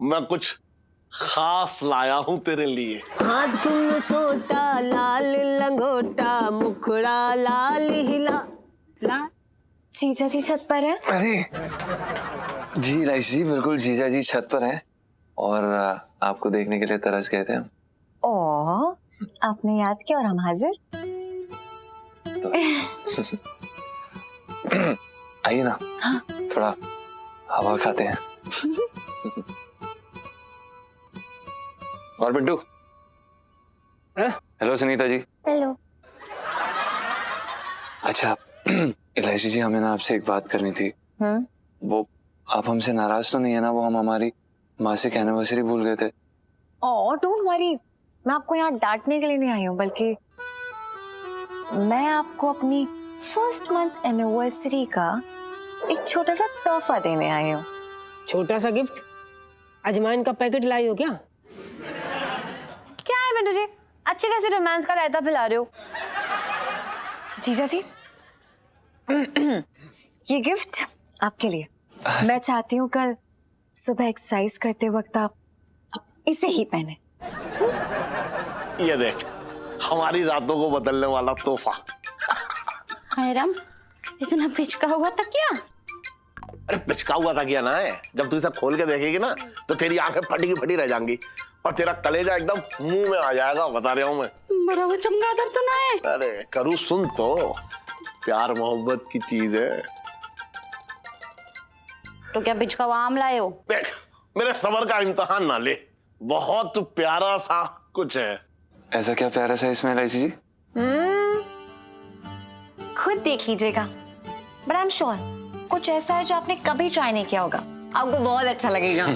[SPEAKER 3] मैं कुछ खास लाया हूं तेरे लिए।
[SPEAKER 9] हाथ में सोटा लाल लंगोटा मुखड़ा लाल हिला ला।
[SPEAKER 1] जीजा जी छत पर है।
[SPEAKER 12] अरे जी राइस जी, बिल्कुल जीजा जी छत पर हैं और आपको देखने के लिए तरस गए थे हम।
[SPEAKER 1] ओ, आपने याद किया और हम हाजिर।
[SPEAKER 12] तो आइए ना।
[SPEAKER 1] हाँ।
[SPEAKER 12] थोड़ा हवा खाते हैं। और पिंटू। हेलो सुनीता जी।
[SPEAKER 1] हेलो।
[SPEAKER 12] अच्छा इलायची जी, हमें ना आपसे एक बात करनी थी। वो आप हमसे नाराज तो नहीं है ना? वो हम हमारी मासिक एनिवर्सरी भूल गए थे।
[SPEAKER 1] ओह डोंट वरी, मैं आपको यहाँ डांटने के लिए नहीं आई हूँ, बल्कि मैं आपको अपनी फर्स्ट मंथ एनिवर्सरी का एक छोटा सा तोहफा देने आई हूँ।
[SPEAKER 9] छोटा सा गिफ्ट? अजवाइन का पैकेट लाई हो क्या?
[SPEAKER 1] क्या है बेटू जी, अच्छे कैसे रोमांस का रायता पिला रहे हो? जीजा जी ये गिफ्ट आपके लिए। मैं चाहती हूँ कल सुबह एक्सरसाइज करते वक्त आप इसे ही पहने।
[SPEAKER 3] ये देख, हमारी रातों को बदलने वाला तोहफा।
[SPEAKER 10] हाय राम, इतना पिचका हुआ था क्या?
[SPEAKER 3] अरे पिचका हुआ था क्या ना है, जब तू इसे खोल के देखेगी ना तो तेरी आंखें फटी की फटी रह जाएंगी और तेरा कलेजा एकदम मुंह में आ जाएगा, बता रहा हूं मैं।
[SPEAKER 10] बड़ा वो चमगादड़ तो ना है?
[SPEAKER 3] अरे करू सुन तो, प्यार मोहब्बत की चीज है।
[SPEAKER 10] तो क्या पिचका हुआ आम लाए हो?
[SPEAKER 3] देख मेरे सबर का इम्तिहान ना ले, बहुत प्यारा सा कुछ है।
[SPEAKER 12] ऐसा क्या प्यारा सा इसमें इलायची जी?
[SPEAKER 1] खुद देख लीजिएगा, बट आई एम श्योर कुछ ऐसा है जो आपने कभी ट्राई नहीं किया होगा, आपको बहुत अच्छा लगेगा।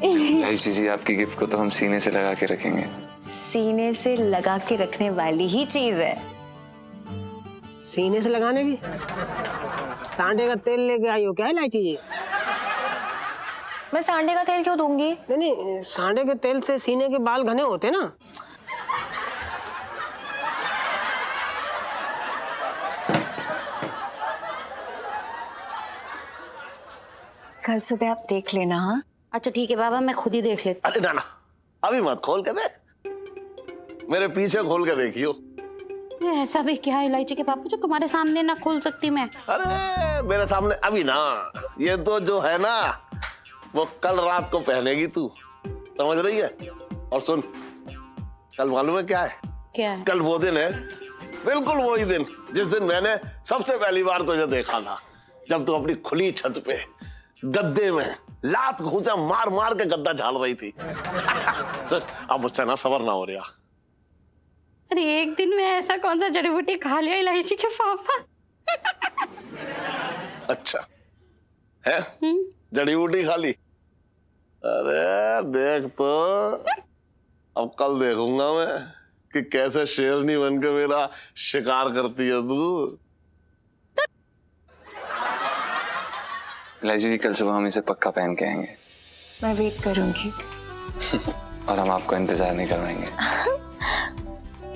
[SPEAKER 12] इलायची जी, आपकी गिफ्ट को तो हम सीने से लगा के रखेंगे।
[SPEAKER 1] सीने से लगा के रखने वाली ही चीज है।
[SPEAKER 9] सीने से लगाने की? सांडे का तेल लेके आई हो क्या इलायची जी?
[SPEAKER 1] मैं सांडे का तेल क्यों दूंगी?
[SPEAKER 9] नहीं, सांडे के तेल से सीने के बाल घने होते ना।
[SPEAKER 1] कल सुबह आप देख लेना। हाँ
[SPEAKER 10] अच्छा ठीक है बाबा, मैं खुद ही देख लेती।
[SPEAKER 3] अरे ना ना, अभी मत खोल के देख, मेरे पीछे खोल के देखियो।
[SPEAKER 10] ये ऐसा भी क्या है इलायची के पापा जो तुम्हारे सामने ना खोल सकती मैं?
[SPEAKER 3] अरे मेरे सामने अभी ना, ये तो जो है ना वो कल रात को पहनेगी तू, समझ रही है? और सुन, कल मालूम है क्या है?
[SPEAKER 10] क्या है?
[SPEAKER 3] कल वो दिन है, बिल्कुल वही दिन जिस दिन मैंने सबसे पहली बार तुझे देखा था, जब तू अपनी खुली छत पे गद्दे में लात घूंसा मार मार के गद्दा झाड़ रही थी। सुन, अब मुझसे ना सबर ना हो रहा।
[SPEAKER 10] अरे एक दिन में ऐसा कौन सा जड़ी बूटी खा लिया इलायची के पापा?
[SPEAKER 3] अच्छा है, जड़ी बूटी खा ली? अरे देख तो, अब कल देखूंगा मैं कि कैसे शेरनी बन के मेरा शिकार करती है तू।
[SPEAKER 12] इलायची जी, कल सुबह हम इसे पक्का पहन के आएंगे।
[SPEAKER 1] मैं वेट करूंगी।
[SPEAKER 12] और हम आपको इंतजार नहीं करवाएंगे।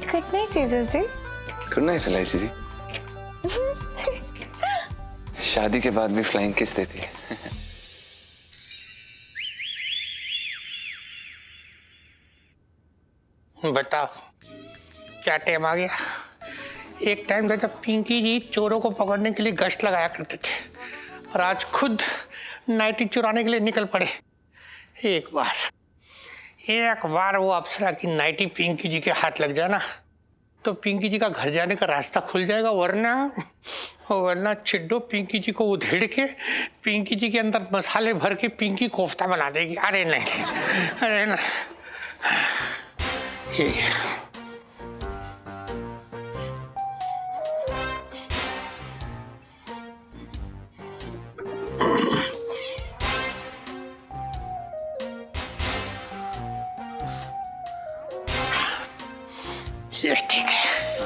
[SPEAKER 1] गुड नाइट जीजा जी।
[SPEAKER 12] गुड नाइट इलायची जी। शादी के बाद भी फ्लाइंग किस देती है।
[SPEAKER 7] बताओ क्या टाइम आ गया? एक टाइम था जब पिंकी जी चोरों को पकड़ने के लिए गश्त लगाया करते थे, और आज खुद नाइटी चुराने के लिए निकल पड़े। एक बार वो अप्सरा की नाइटी पिंकी जी के हाथ लग जाए ना, तो पिंकी जी का घर जाने का रास्ता खुल जाएगा, वरना चिड्डो पिंकी जी को उधेड़ के पिंकी जी के अंदर मसाले भर के पिंकी कोफ्ता बना देगी। अरे नहीं, अरे ना, ये ठीक है।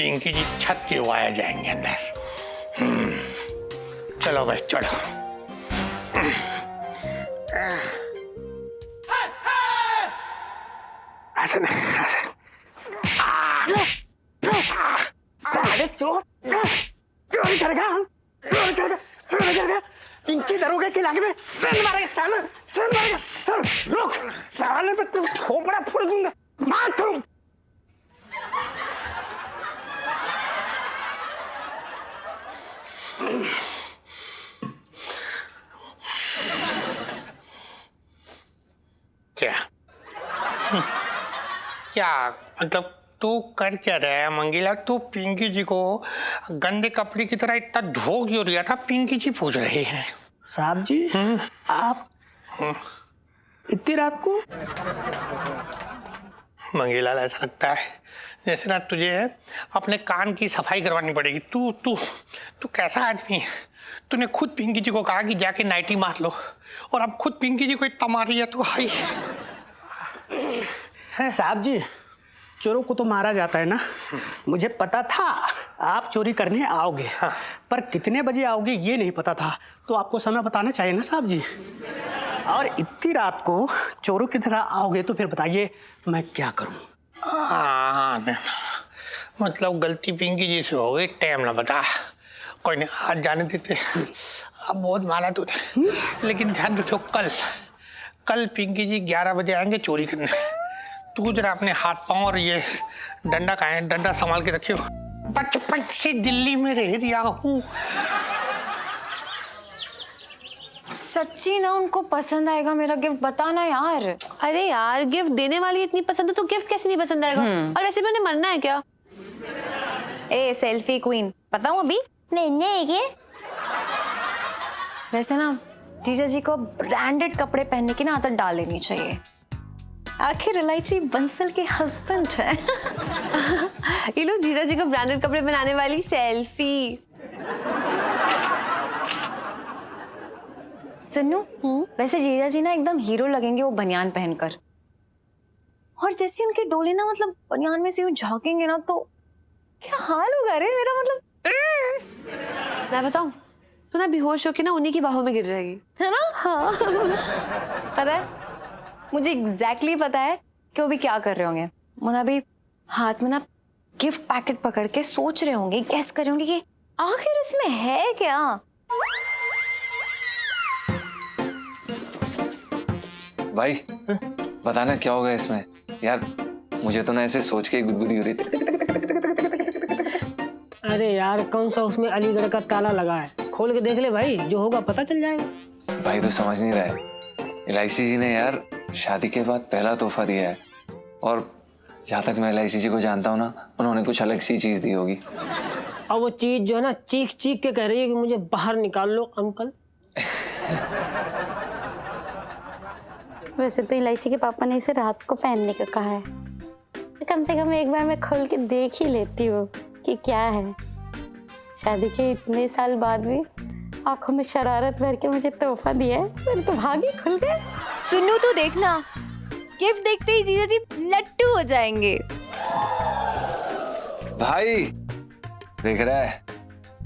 [SPEAKER 7] पिंकी जी छत के वाया जाएंगे अंदर। चलो भाई चढ़ो। ऐसे नहीं, ऐसे।
[SPEAKER 9] साले चोर चोरी कर गया, चोरी कर गया, चोरी कर गया। पिंकी दरोगे के लागे में सिर मारेगा, साले सिर मारेगा। सर रुक, साले पे तू खोपड़ा फोड़ दूंगा, मार तुम।
[SPEAKER 7] क्या क्या मतलब तू कर क्या रहा है मंगीला? तू पिंकी जी को गंदे कपड़े की तरह इतना धो क्यों रहा था? पिंकी जी पूछ रही है।
[SPEAKER 9] साहब जी आप इतनी रात को?
[SPEAKER 7] मंगीला ऐसा लगता है जैसे ना तुझे अपने कान की सफाई करवानी पड़ेगी। तू तू तू कैसा आदमी है? तूने खुद पिंकी जी को कहा कि जाके नाइटी मार लो और अब खुद पिंकी जी को इतना मार रही है तू। हाई
[SPEAKER 9] है साहब जी, चोरों को तो मारा जाता है ना। मुझे पता था आप चोरी करने आओगे, पर कितने बजे आओगे ये नहीं पता था, तो आपको समय बताना चाहिए ना साहब जी। और इतनी रात को चोरों की तरह आओगे तो फिर बताइए मैं क्या करूं?
[SPEAKER 7] हाँ मतलब गलती पिंकी जी से हो गई, टाइम ना बता। कोई नहीं, आज जाने देते। अब बहुत मारा तूने, लेकिन ध्यान रखो कल पिंकी जी 11 बजे आएंगे चोरी करने। तू जरा अपने हाथ पांव और ये डंडा का है, डंडा संभाल के रखियो। बचपन से दिल्ली में रह रहा हूँ।
[SPEAKER 1] सच्ची ना उनको पसंद आएगा मेरा गिफ्ट, बताना यार।
[SPEAKER 10] अरे यार गिफ्ट देने वाली इतनी पसंद है तो गिफ्ट कैसे नहीं पसंद आएगा? और वैसे भी उन्हें मरना है क्या?
[SPEAKER 1] ए सेल्फी क्वीन, बताऊं अभी? नहीं वैसे ना जीजा जी को ब्रांडेड कपड़े पहनने की ना आदत डाल लेनी चाहिए। आखिर इलायची बंसल के हस्बैंड है।
[SPEAKER 10] ये लोग जीजा जी को ब्रांडेड कपड़े बनाने वाली सेल्फी।
[SPEAKER 1] सुनो, वैसे जीजा जी ना एकदम हीरो लगेंगे वो बनियान पहनकर। और जैसे उनके डोले ना मतलब बनियान में से यूं झांकेंगे ना तो क्या हाल होगा रे मेरा। मतलब
[SPEAKER 10] मैं बताऊं, तू ना बेहोश होके ना उन्हीं की बाहों में गिर जाएगी,
[SPEAKER 1] है ना? हाँ। पता है मुझे एग्जैक्टली पता है कि वो भी क्या कर रहे होंगे। मुन्ना भी हाथ में ना गिफ्ट पैकेट पकड़ के सोच रहे होंगे, गेस कर रहे होंगे कि आखिर इसमें है क्या।
[SPEAKER 12] भाई बताना क्या होगा इसमें यार, मुझे तो ना ऐसे सोच के गुदगुदी हो रही थी।
[SPEAKER 9] अरे यार कौन सा उसमें अलीगढ़ का ताला लगा है, खोल के देख ले भाई, जो होगा पता चल जाएगा।
[SPEAKER 12] भाई तो समझ नहीं रहा है, एलआईसी जी ने यार शादी के बाद पहला तोहफा दिया है, और जहाँ तक मैं एलआईसी जी को जानता हूँ ना, उन्होंने कुछ अलग सी चीज दी होगी।
[SPEAKER 9] और वो चीज जो है ना चीख चीख के कह रही है कि मुझे बाहर निकाल लो अंकल।
[SPEAKER 10] वैसे तो इलायची के पापा ने इसे रात को पहनने का कहा है, कम से कम एक बार मैं खोल के देख ही लेती हूँ कि क्या है। शादी के इतने साल बाद भी आंखों में शरारत भर के मुझे तोहफा दिया है, मेरे तो भाग ही खुल गए।
[SPEAKER 1] सुनो तो देखना, गिफ्ट देखते ही जीजा जी लट्टू हो जाएंगे।
[SPEAKER 12] भाई देख रहा है,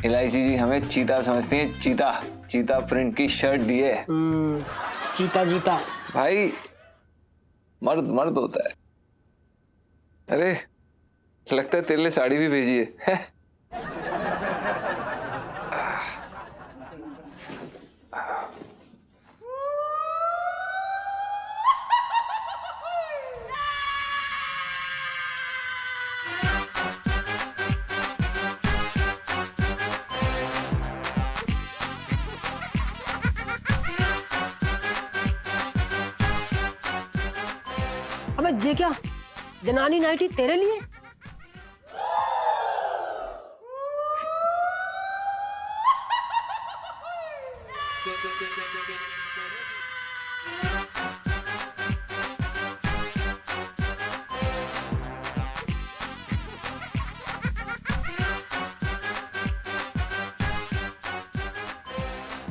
[SPEAKER 12] एलआईसी जी हमें चीता समझती है, चीता। चीता प्रिंट की शर्ट दी है।
[SPEAKER 9] चीता जीता
[SPEAKER 12] भाई, मर्द मर्द होता है। अरे लगता है तेरे लिए साड़ी भी भेजी है।
[SPEAKER 9] अबे ये क्या, जनानी नाइटी तेरे लिए?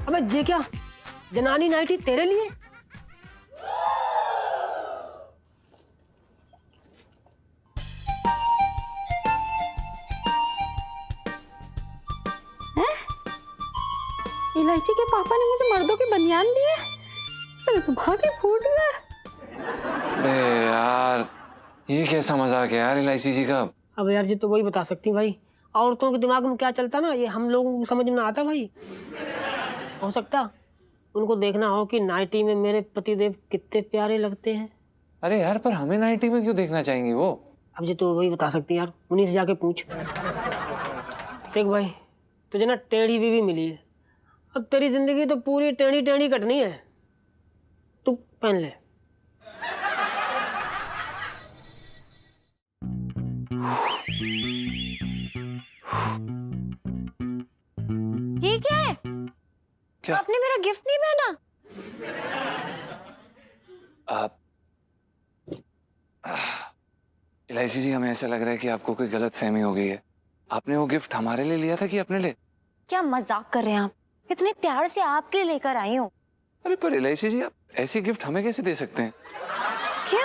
[SPEAKER 9] अबे ये क्या, जनानी नाइटी तेरे लिए?
[SPEAKER 10] इलायची के पापा ने मुझे मर्दों के बनियान दिए। मेरे तो भाग ही फूट गया।
[SPEAKER 12] अरे यार ये कैसा मजाक है यार इलायची जी का।
[SPEAKER 9] अब यार जी तो वही बता सकती भाई, औरतों के दिमाग में क्या चलता ना, ये हम लोगों को समझ में ना आता भाई। हो सकता उनको देखना हो कि नाइटी में मेरे पतिदेव कितने प्यारे लगते हैं।
[SPEAKER 12] अरे यार पर हमें नाइटी में क्यों देखना चाहेंगी वो?
[SPEAKER 9] अब जी तो वही बता सकती यार, उन्हीं से जाके पूछ। देख भाई तुझे ना टेढ़ी बीवी मिली है, अब तेरी जिंदगी तो पूरी टेढ़ी टेढ़ी कटनी है। तू पहन ले।
[SPEAKER 1] ये क्या है?
[SPEAKER 12] क्या?
[SPEAKER 1] आपने मेरा गिफ्ट नहीं पहना?
[SPEAKER 12] आप इलायची जी हमें ऐसा लग रहा है कि आपको कोई गलत फहमी हो गई है। आपने वो गिफ्ट हमारे लिए लिया था कि अपने लिए?
[SPEAKER 1] क्या मजाक कर रहे हैं आप? इतने प्यार से आपके लिए लेकर आई हूँ।
[SPEAKER 12] अरे पर इलायची जी आप ऐसी गिफ्ट हमें कैसे दे सकते हैं?
[SPEAKER 1] क्या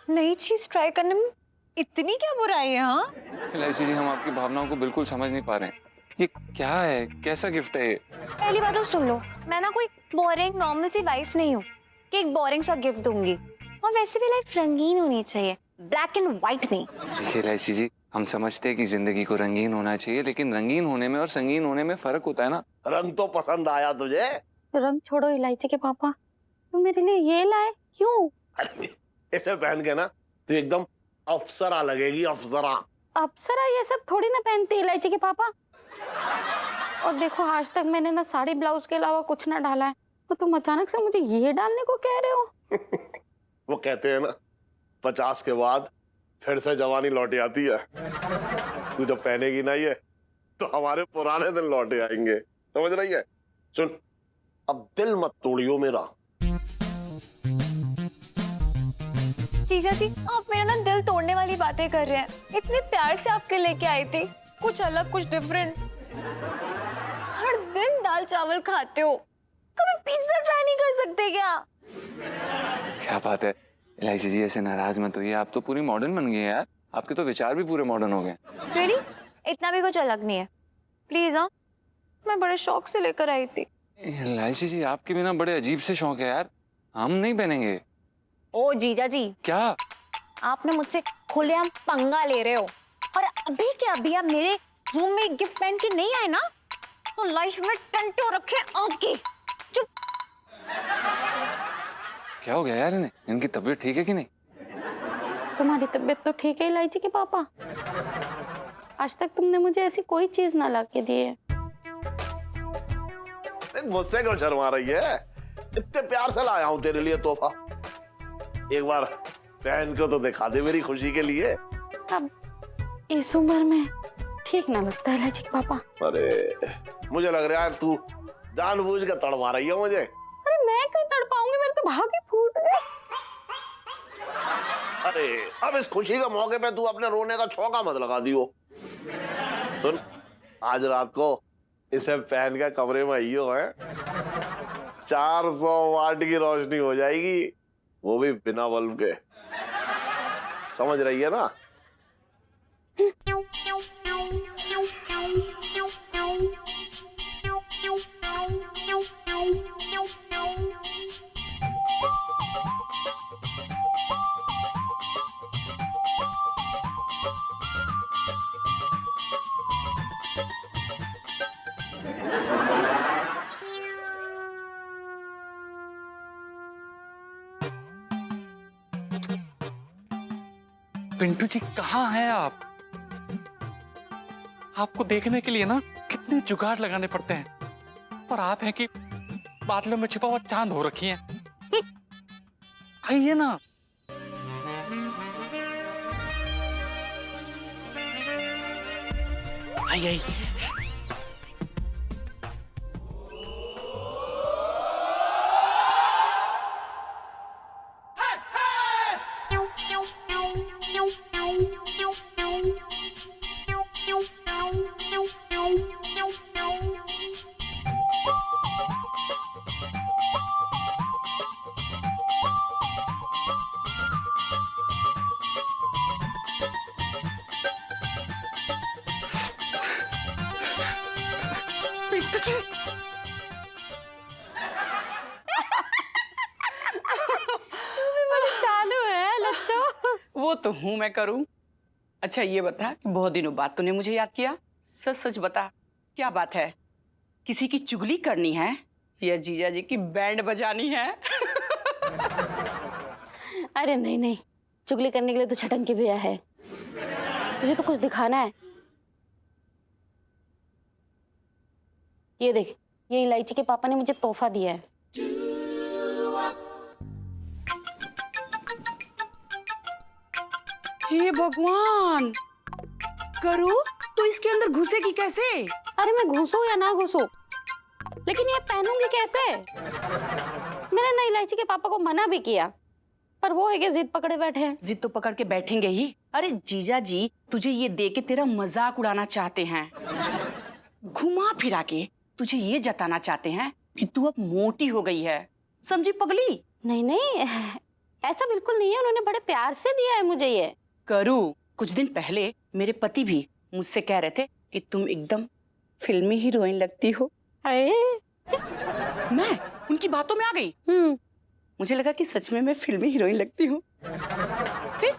[SPEAKER 1] नई चीज ट्राई करने में इतनी क्या बुराई है? हाँ
[SPEAKER 12] इलायची जी हम आपकी भावनाओं को बिल्कुल समझ नहीं पा रहे हैं। ये क्या है, कैसा गिफ्ट है ये?
[SPEAKER 1] पहली बात तो सुन लो, मैं ना कोई बोरिंग नॉर्मल सी वाइफ नहीं हूँ कि एक बोरिंग सा गिफ्ट दूंगी। और वैसे भी लाइफ रंगीन होनी चाहिए, ब्लैक एंड व्हाइट नहीं।
[SPEAKER 12] देखिए इलायची जी हम समझते हैं कि जिंदगी को रंगीन होना चाहिए, लेकिन रंगीन होने में और संगीन होने में फर्क होता है ना।
[SPEAKER 3] रंग तो पसंद आया तुझे?
[SPEAKER 10] रंग छोड़ो इलायची के पापा, तुम मेरे लिए ये लाए क्यों?
[SPEAKER 3] अरे, इसे पहन के ना तो एकदम अप्सरा लगेगी, अप्सरा।
[SPEAKER 10] अप्सरा ये सब थोड़ी ना पहनती इलायची के पापा। और देखो आज तक मैंने ना साड़ी ब्लाउज के अलावा कुछ ना डाला है, तो तुम अचानक से मुझे ये डालने को कह रहे हो?
[SPEAKER 3] वो कहते हैं ना 50 के बाद फिर से जवानी लौट आती है। तू जब पहनेगी ना ये तो हमारे पुराने दिन लौटे आएंगे, समझ रही है? सुन अब दिल मत तोड़ियो मेरा।
[SPEAKER 1] जीजा जी आप मेरा ना दिल तोड़ने वाली बातें कर रहे हैं। इतने प्यार से आपके लेके आई थी, कुछ अलग कुछ डिफरेंट। हर दिन दाल चावल खाते हो, कभी पिज्जा ट्राई नहीं कर सकते क्या?
[SPEAKER 12] क्या बात है इलायची जी, ऐसे नाराज मत होइए। आप तो पूरी मॉडर्न बन गई हैं यार, आपके तो विचार भी पूरे मॉडर्न हो गए।
[SPEAKER 1] रियली? इतना भी कुछ अलग नहीं है प्लीज। हाँ मैं बड़े शौक से लेकर आई थी।
[SPEAKER 12] इलायची जी आपके बिना बड़े अजीब से शौक है यार, हम नहीं पहनेंगे।
[SPEAKER 1] ओ जीजा जी
[SPEAKER 12] क्या?
[SPEAKER 1] आपने मुझसे खुलेआम पंगा ले रहे हो, और अभी के अभी आप मेरे रूम में गिफ्ट पहन के नहीं आए ना तो लाइफ में टंटो रखे आपकी। चुप।
[SPEAKER 12] क्या हो गया यार इन्हें? इनकी तबीयत ठीक है कि नहीं?
[SPEAKER 10] तुम्हारी तबीयत तो ठीक है इलायची के पापा, आज तक तुमने मुझे ऐसी कोई चीज ना ला के दी है।
[SPEAKER 3] मुझसे क्यों शर्मा रही है? इतने प्यार से लाया हूं तेरे लिए तोहफा, एक बार पहन को तो दिखा दे मेरी खुशी के लिए।
[SPEAKER 10] अब इस उम्र में ठीक ना लगता है इलायची के पापा।
[SPEAKER 3] अरे मुझे लग रहा है तू जानबूझ के तड़वा रही है मुझे।
[SPEAKER 10] अरे मैं क्यों तड़पाऊंगी, मेरे तो भाग ही फूट गए।
[SPEAKER 3] अरे अब इस खुशी के मौके पे तू अपने रोने का छौंका मत लगा दियो। सुन आज रात को इसे पहन के कमरे में आइयो है, 400 वाट की रोशनी हो जाएगी, वो भी बिना बल्ब के। समझ रही है ना?
[SPEAKER 11] पिंटू जी कहाँ हैं आप? आपको देखने के लिए ना कितने जुगाड़ लगाने पड़ते हैं, और आप हैं कि बादलों में छिपा हुआ चांद हो रखी हैं। आइए ना। आइए
[SPEAKER 13] वो तो हूं मैं करूं। अच्छा ये बता कि बहुत दिनों बाद तूने मुझे याद किया, सच सच बता क्या बात है? किसी की चुगली करनी है या जीजा जी की बैंड बजानी है?
[SPEAKER 10] अरे नहीं नहीं, चुगली करने के लिए तो छटंकी भैया है, तुझे तो कुछ दिखाना है। ये देख, ये इलायची के पापा ने मुझे तोहफा दिया है।
[SPEAKER 13] हे भगवान, करू तो इसके अंदर घुसेगी कैसे?
[SPEAKER 10] अरे मैं घुसूं या ना घुसूं, लेकिन ये पहनूंगी कैसे? मैंने ना इलायची के पापा को मना भी किया, पर वो है कि जिद पकड़े बैठे हैं।
[SPEAKER 13] जिद तो पकड़ के बैठेंगे ही। अरे जीजा जी तुझे ये दे के तेरा मजाक उड़ाना चाहते हैं, घुमा फिरा के तुझे ये जताना चाहते हैं कि तू अब मोटी हो गई है, समझी पगली?
[SPEAKER 10] नहीं नहीं, ऐसा बिल्कुल नहीं है, उन्होंने बड़े प्यार से दिया है मुझे ये।
[SPEAKER 13] करू, कुछ दिन पहले मेरे पति भी मुझसे कह रहे थे कि तुम एकदम फिल्मी हीरोइन लगती हो। मैं उनकी बातों में आ गई। मुझे लगा कि सच में मैं फिल्मी हीरोइन लगती हूँ। फिर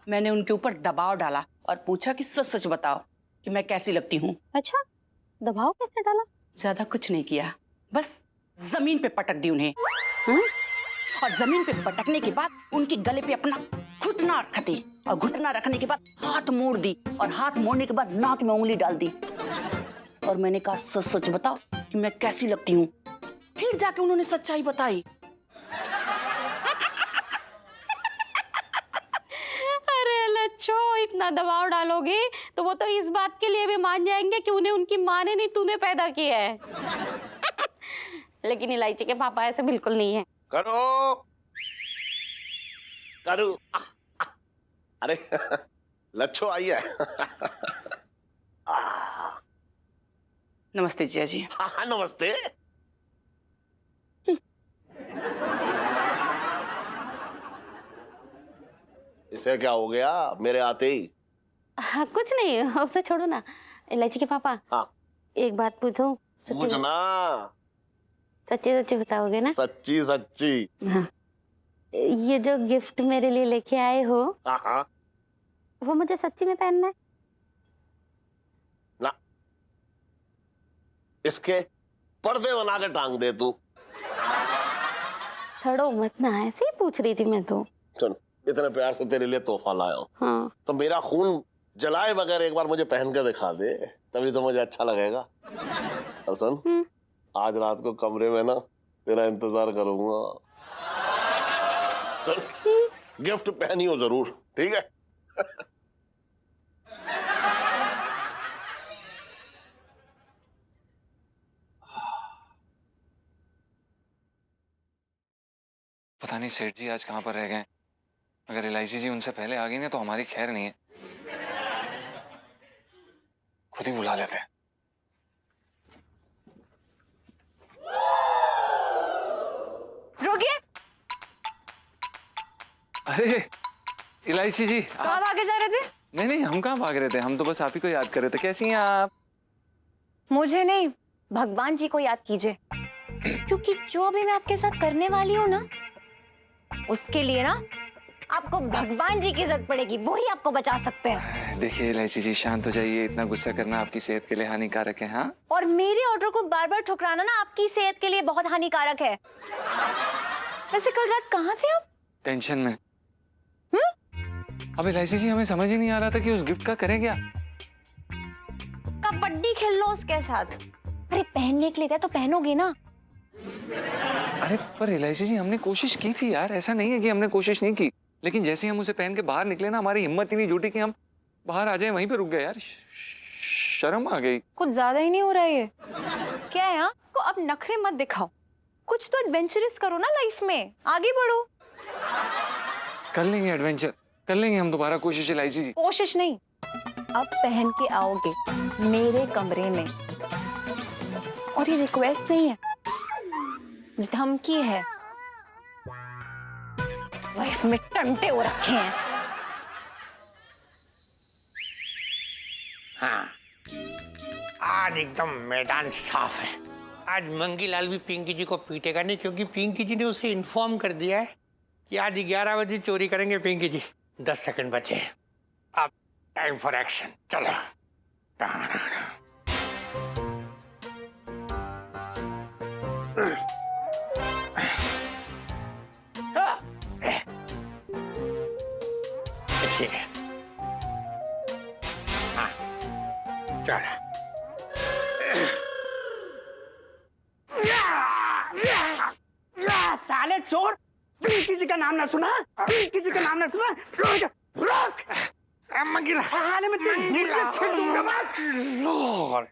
[SPEAKER 13] मैंने उनके ऊपर दबाव डाला और पूछा कि सच सच बताओ कि मैं कैसी लगती हूँ।
[SPEAKER 10] अच्छा, दबाव कैसे डाला?
[SPEAKER 13] ज्यादा कुछ नहीं किया, बस जमीन पे पटक दी उन्हें। और जमीन पे पटकने के बाद उनके गले पे अपना घुटना रख दी, और घुटना रखने के बाद हाथ मोड़ दी, और हाथ मोड़ने के बाद नाक में उंगली डाल दी, और मैंने कहा सच सच बताओ कि मैं कैसी लगती हूँ। फिर जाके उन्होंने सच्चाई बताई।
[SPEAKER 10] अरे लच्छो, इतना दबाव डालोगे तो वो तो इस बात के लिए भी मान जाएंगे कि उन्हें उनकी माँ ने नहीं तूने पैदा किया है। लेकिन इलायची के पापा ऐसे बिल्कुल नहीं है।
[SPEAKER 3] करो करू, अरे लच्छो आई है।
[SPEAKER 13] नमस्ते जिया जी।
[SPEAKER 3] हाँ नमस्ते। इसे क्या हो गया मेरे आते ही?
[SPEAKER 10] हाँ, कुछ नहीं, उसे छोड़ो ना। इलायची के पापा,
[SPEAKER 3] हाँ
[SPEAKER 10] एक बात पूछूं?
[SPEAKER 3] पूछना।
[SPEAKER 10] सच्ची सच्ची बताओगे ना?
[SPEAKER 3] सच्ची सच्ची।
[SPEAKER 10] हाँ। ये जो गिफ्ट मेरे लिए लेके आए हो,
[SPEAKER 3] हाँ
[SPEAKER 10] वो मुझे सच्ची में पहनना है?
[SPEAKER 3] ना, इसके पर्दे बना के टांग दे तू।
[SPEAKER 10] सड़ो मत ना, ऐसे ही पूछ रही थी मैं तो।
[SPEAKER 3] सुन, इतने प्यार से तेरे लिए तोहफा लाया हूँ।
[SPEAKER 10] हाँ।
[SPEAKER 3] तो मेरा खून जलाए बगैर एक बार मुझे पहन कर दिखा दे, तभी तो मुझे अच्छा लगेगा। और सुन, आज रात को कमरे में ना तेरा इंतजार करूंगा। गिफ्ट पहनी हो जरूर, ठीक है?
[SPEAKER 12] पता नहीं सेठ जी आज कहाँ पर रह गए। अगर इलायची जी उनसे पहले आ गई ना तो हमारी खैर नहीं है। खुद ही बुला लेते हैं।
[SPEAKER 1] रोकिए।
[SPEAKER 12] अरे इलायची जी,
[SPEAKER 1] कहाँ भागे जा रहे थे?
[SPEAKER 12] नहीं नहीं, हम कहाँ भाग रहे थे, हम तो बस आप ही को याद कर रहे थे। कैसी हैं आप?
[SPEAKER 1] मुझे नहीं, भगवान जी को याद कीजिए, क्योंकि जो भी मैं आपके साथ करने वाली हूँ ना, उसके लिए ना आपको भगवान जी की जरूरत पड़ेगी, वही आपको बचा सकते हैं।
[SPEAKER 12] देखिए इलायची जी, शांत हो जाइए। इतना गुस्सा करना आपकी सेहत के लिए हानिकारक है। हाँ,
[SPEAKER 1] और मेरे ऑर्डर को बार बार ठुकराना ना आपकी सेहत के लिए बहुत हानिकारक है। वैसे कल रात कहाँ थे आप?
[SPEAKER 12] टेंशन में। अब इलायची जी, हमें समझ ही नहीं आ रहा था कि उस गिफ्ट का करें क्या।
[SPEAKER 1] कबड्डी खेल लो उसके साथ। अरे पहनने के लिए तो पहनोगे ना।
[SPEAKER 12] अरे पर इलायची जी, हमने कोशिश की थी यार, ऐसा नहीं है कि हमने कोशिश नहीं की, लेकिन जैसे हम उसे पहन के बाहर निकले ना, हमारी हिम्मत ही नहीं जुटी कि हम बाहर आ जाए। वहीं पे रुक गए यार, शर्म आ गई।
[SPEAKER 1] कुछ ज्यादा ही नहीं हो रहा है ये? क्या है यहाँ को, अब नखरे मत दिखाओ, कुछ तो एडवेंचरस करो ना लाइफ में, आगे बढ़ो।
[SPEAKER 12] कर लेंगे एडवेंचर, कर लेंगे हम दोबारा कोशिश इलायची जी।
[SPEAKER 1] कोशिश नहीं, अब पहन के आओगे मेरे कमरे में। और ये रिक्वेस्ट नहीं है, धमकी है। लाइफ में टंटे हो रखे हैं।
[SPEAKER 7] हाँ, आज एकदम मैदान साफ है। आज मंगीलाल भी पिंकी जी को पीटेगा नहीं, क्योंकि पिंकी जी ने उसे इन्फॉर्म कर दिया है कि आज 11 बजे चोरी करेंगे पिंकी जी। 10 सेकंड बचे। अब टाइम फॉर एक्शन, चलो। ठीक है, हाँ, चलो।
[SPEAKER 13] साले चोर, पिंकी जी का नाम ना सुना? पिंकी जी का नाम ना सुना? रोक!
[SPEAKER 7] मंगीला,
[SPEAKER 13] साले में तेरे बुल्ले छेड़ दूंगा मैं।
[SPEAKER 7] लॉर्ड।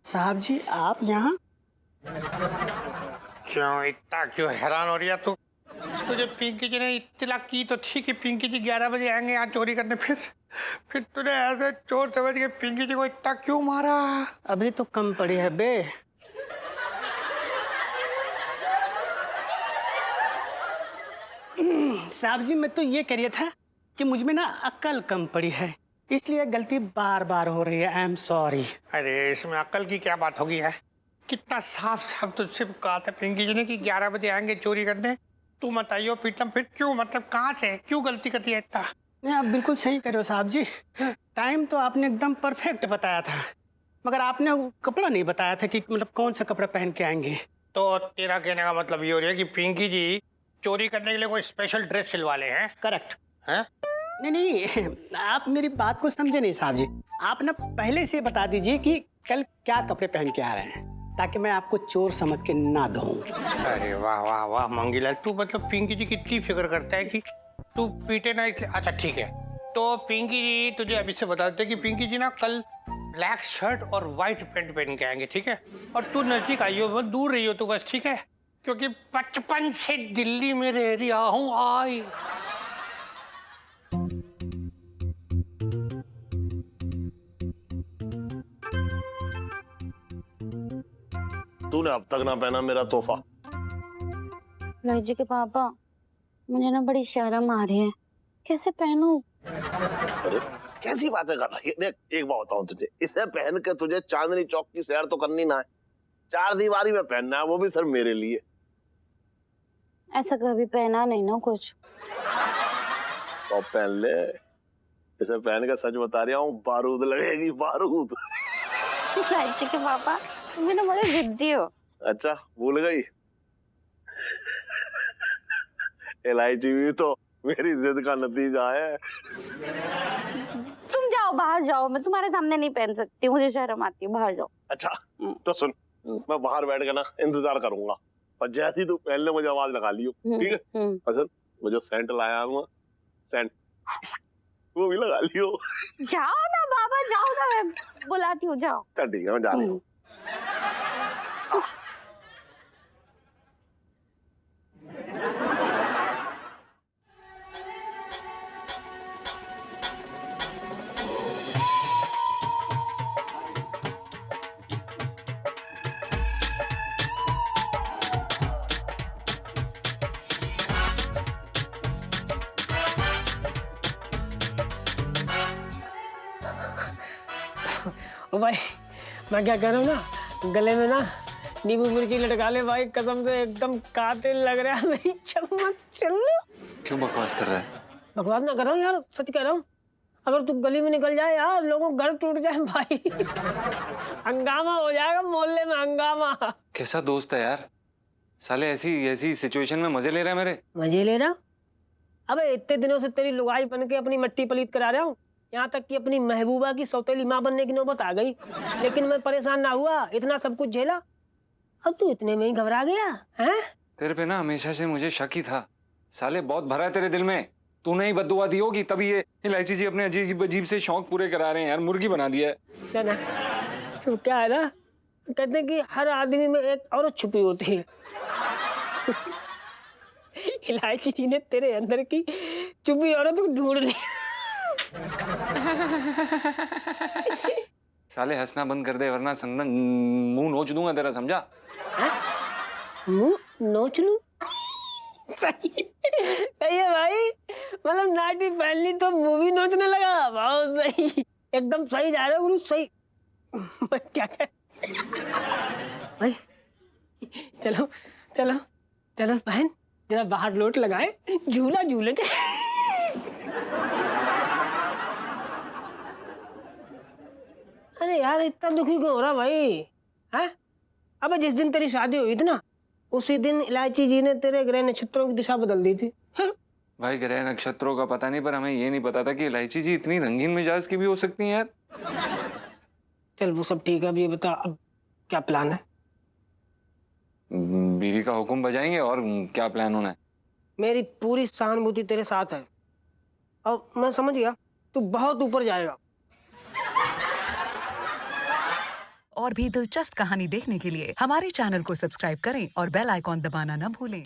[SPEAKER 13] साहब जी आप यहाँ?
[SPEAKER 7] क्यों इतना क्यों हैरान हो रही है तू? तुझे पिंकी जी ने इत्तला की तो थी कि पिंकी जी 11 बजे आएंगे यहाँ चोरी करने, फिर तूने ऐसे चोर समझ के पिंकी जी को इतना क्यों मारा?
[SPEAKER 13] अभी तो कम पड़ी है बे। साहब जी मैं तो ये कह रहा था कि मुझ में ना अक्ल कम पड़ी है, इसलिए गलती बार बार हो रही है। I am sorry.
[SPEAKER 7] अरे इसमें अक्ल की क्या बात होगी है? कितना साफ साफ तुझसे कहा था पिंकी जी ने कि 11 बजे आएंगे चोरी करने। तू बताइयो पीटम, फिर क्यों, मतलब कहाँ से क्यों गलती करती है इतना?
[SPEAKER 13] नहीं आप बिल्कुल सही कर रहे हो साहब जी। टाइम तो आपने एकदम परफेक्ट बताया था, मगर आपने वो कपड़ा नहीं बताया था कि मतलब कौन सा कपड़ा पहन के आएंगे।
[SPEAKER 7] तो तेरा कहने का मतलब ये हो रहा है कि पिंकी जी चोरी करने के लिए कोई स्पेशल ड्रेस सिलवाले हैं?
[SPEAKER 13] करेक्ट
[SPEAKER 7] हैं?
[SPEAKER 13] नहीं आप मेरी बात को समझे नहीं साहब जी। आप ना पहले से बता दीजिए कि कल क्या कपड़े पहन के आ रहे हैं, ताकि मैं आपको चोर समझ के ना दूं।
[SPEAKER 7] अरे वाह वाह वाह मंगीलाल, तू मतलब पिंकी जी की इतनी फिक्र करता है कि तू पीटे ना इसलिए। अच्छा ठीक है, तो पिंकी जी तुझे अभी से बता देते कि पिंकी जी ना कल ब्लैक शर्ट और व्हाइट पैंट पहन के आएंगे, ठीक है? और तू नजदीक आइयो, बहुत दूर रही हो तू बस, ठीक है? क्योंकि 55 से दिल्ली में रह रहा हूँ आई।
[SPEAKER 3] तूने अब तक ना पहना मेरा तोहफा।
[SPEAKER 10] लॉयड जी के पापा, मुझे ना बड़ी शर्म आ रही है, कैसे पहनूं?
[SPEAKER 3] अरे कैसी बातें कर रही है? देख एक बात बताऊं तुझे, इसे पहन के तुझे चांदनी चौक की सैर तो करनी ना है, 4 दीवारी में पहनना है, वो भी सिर्फ मेरे लिए।
[SPEAKER 10] ऐसा कभी पहना नहीं ना कुछ।
[SPEAKER 3] तो पहन ले, इसे पहन के सच बता रहा हूँ, बारूद लगेगी बारूद।
[SPEAKER 10] लॉयड जी के पापा, तुम भी तो बड़े जिद्दी हो।
[SPEAKER 3] अच्छा भूल गई? इलायची भी तो मेरी जिद का नतीजा है।
[SPEAKER 10] तुम जाओ, बाहर जाओ, मैं तुम्हारे सामने नहीं पहन सकती, मुझे शर्म आती है, बाहर जाओ।
[SPEAKER 3] अच्छा तो सुन, मैं बाहर बैठ के ना इंतजार करूंगा, और जैसी तू पहन ले मुझे आवाज लगा लियो, ठीक है? असल मैं जो सेंट लाया हूँ, सेंट वो भी लगा लियो।
[SPEAKER 10] जाओ ना बाबा, जाओ ना, मैं बुलाती हूँ, जाओ।
[SPEAKER 3] चल ठीक है, मैं जा रही हूँ।
[SPEAKER 9] ओ भाई मैं क्या कह रहा हूँ ना, गले में ना नींबू मिर्ची लटका ले भाई, कसम से एकदम कातिल लग रहा है। मेरी चम्मच चल।
[SPEAKER 12] क्यों बकवास कर रहा है?
[SPEAKER 9] बकवास ना कर रहा हूँ यार, सच कह रहा हूँ। अगर तू गली में निकल जाए यार, लोगों का घर टूट जाए भाई। हंगामा हो जाएगा मोहल्ले में, हंगामा।
[SPEAKER 12] कैसा दोस्त है यार, साले ऐसी ऐसी सिचुएशन में मजे ले रहा है मेरे।
[SPEAKER 9] मजे ले रहा? अबे इतने दिनों से तेरी लुगाई बन के अपनी मट्टी पलीत करा रहा हूँ, यहाँ तक कि अपनी महबूबा की सौतेली माँ बनने की नौबत आ गई, लेकिन मैं परेशान ना हुआ, इतना सब कुछ झेला। अब तू इतने में ही घबरा गया हैं?
[SPEAKER 12] तेरे पे ना हमेशा से मुझे शक ही था, साले बहुत भरा है तेरे दिल में। तूने ही बद्दुआ दी होगी, तभी ये इलायची जी अपने अजीब अजीब से शौक पूरे करा रहे हैं यार, मुर्गी बना दिया है।
[SPEAKER 9] ना तो क्या है ना, कहते हैं कि हर आदमी में एक औरत छुपी होती है। इलायची जी ने तेरे अंदर की छुपी औरत को ढूंढ ली।
[SPEAKER 12] साले हंसना बंद कर दे, वरना मुंह नोच दूंगा तेरा, समझा?
[SPEAKER 9] मुंह नोच लूं? सही है भाई, मतलब नाइटी पहन ली तो मूवी नोचने लगा। बहुत सही, एकदम सही जा रहे हो गुरु, सही। क्या कर भाई, चलो चलो चलो बहन, जरा बाहर लोट लगाए, झूला झूले। अरे यार इतना दुखी क्यों हो रहा भाई? है अबे जिस दिन तेरी शादी हुई थी ना, उसी दिन इलायची जी ने तेरे ग्रह नक्षत्रों की दिशा बदल दी थी।
[SPEAKER 12] भाई ग्रह नक्षत्रों का पता नहीं, पर हमें ये नहीं पता था कि इलायची जी इतनी रंगीन मिजाज की भी हो सकती हैं यार।
[SPEAKER 9] चल वो सब ठीक है, अब ये बता अब क्या प्लान है?
[SPEAKER 12] बीवी का हुक्म बजाएंगे, और क्या प्लान होना है?
[SPEAKER 9] मेरी पूरी सहानुभूति तेरे साथ है, और मैं समझ गया तू बहुत ऊपर जाएगा।
[SPEAKER 14] और भी दिलचस्प कहानी देखने के लिए हमारे चैनल को सब्सक्राइब करें और बेल आइकॉन दबाना न भूलें।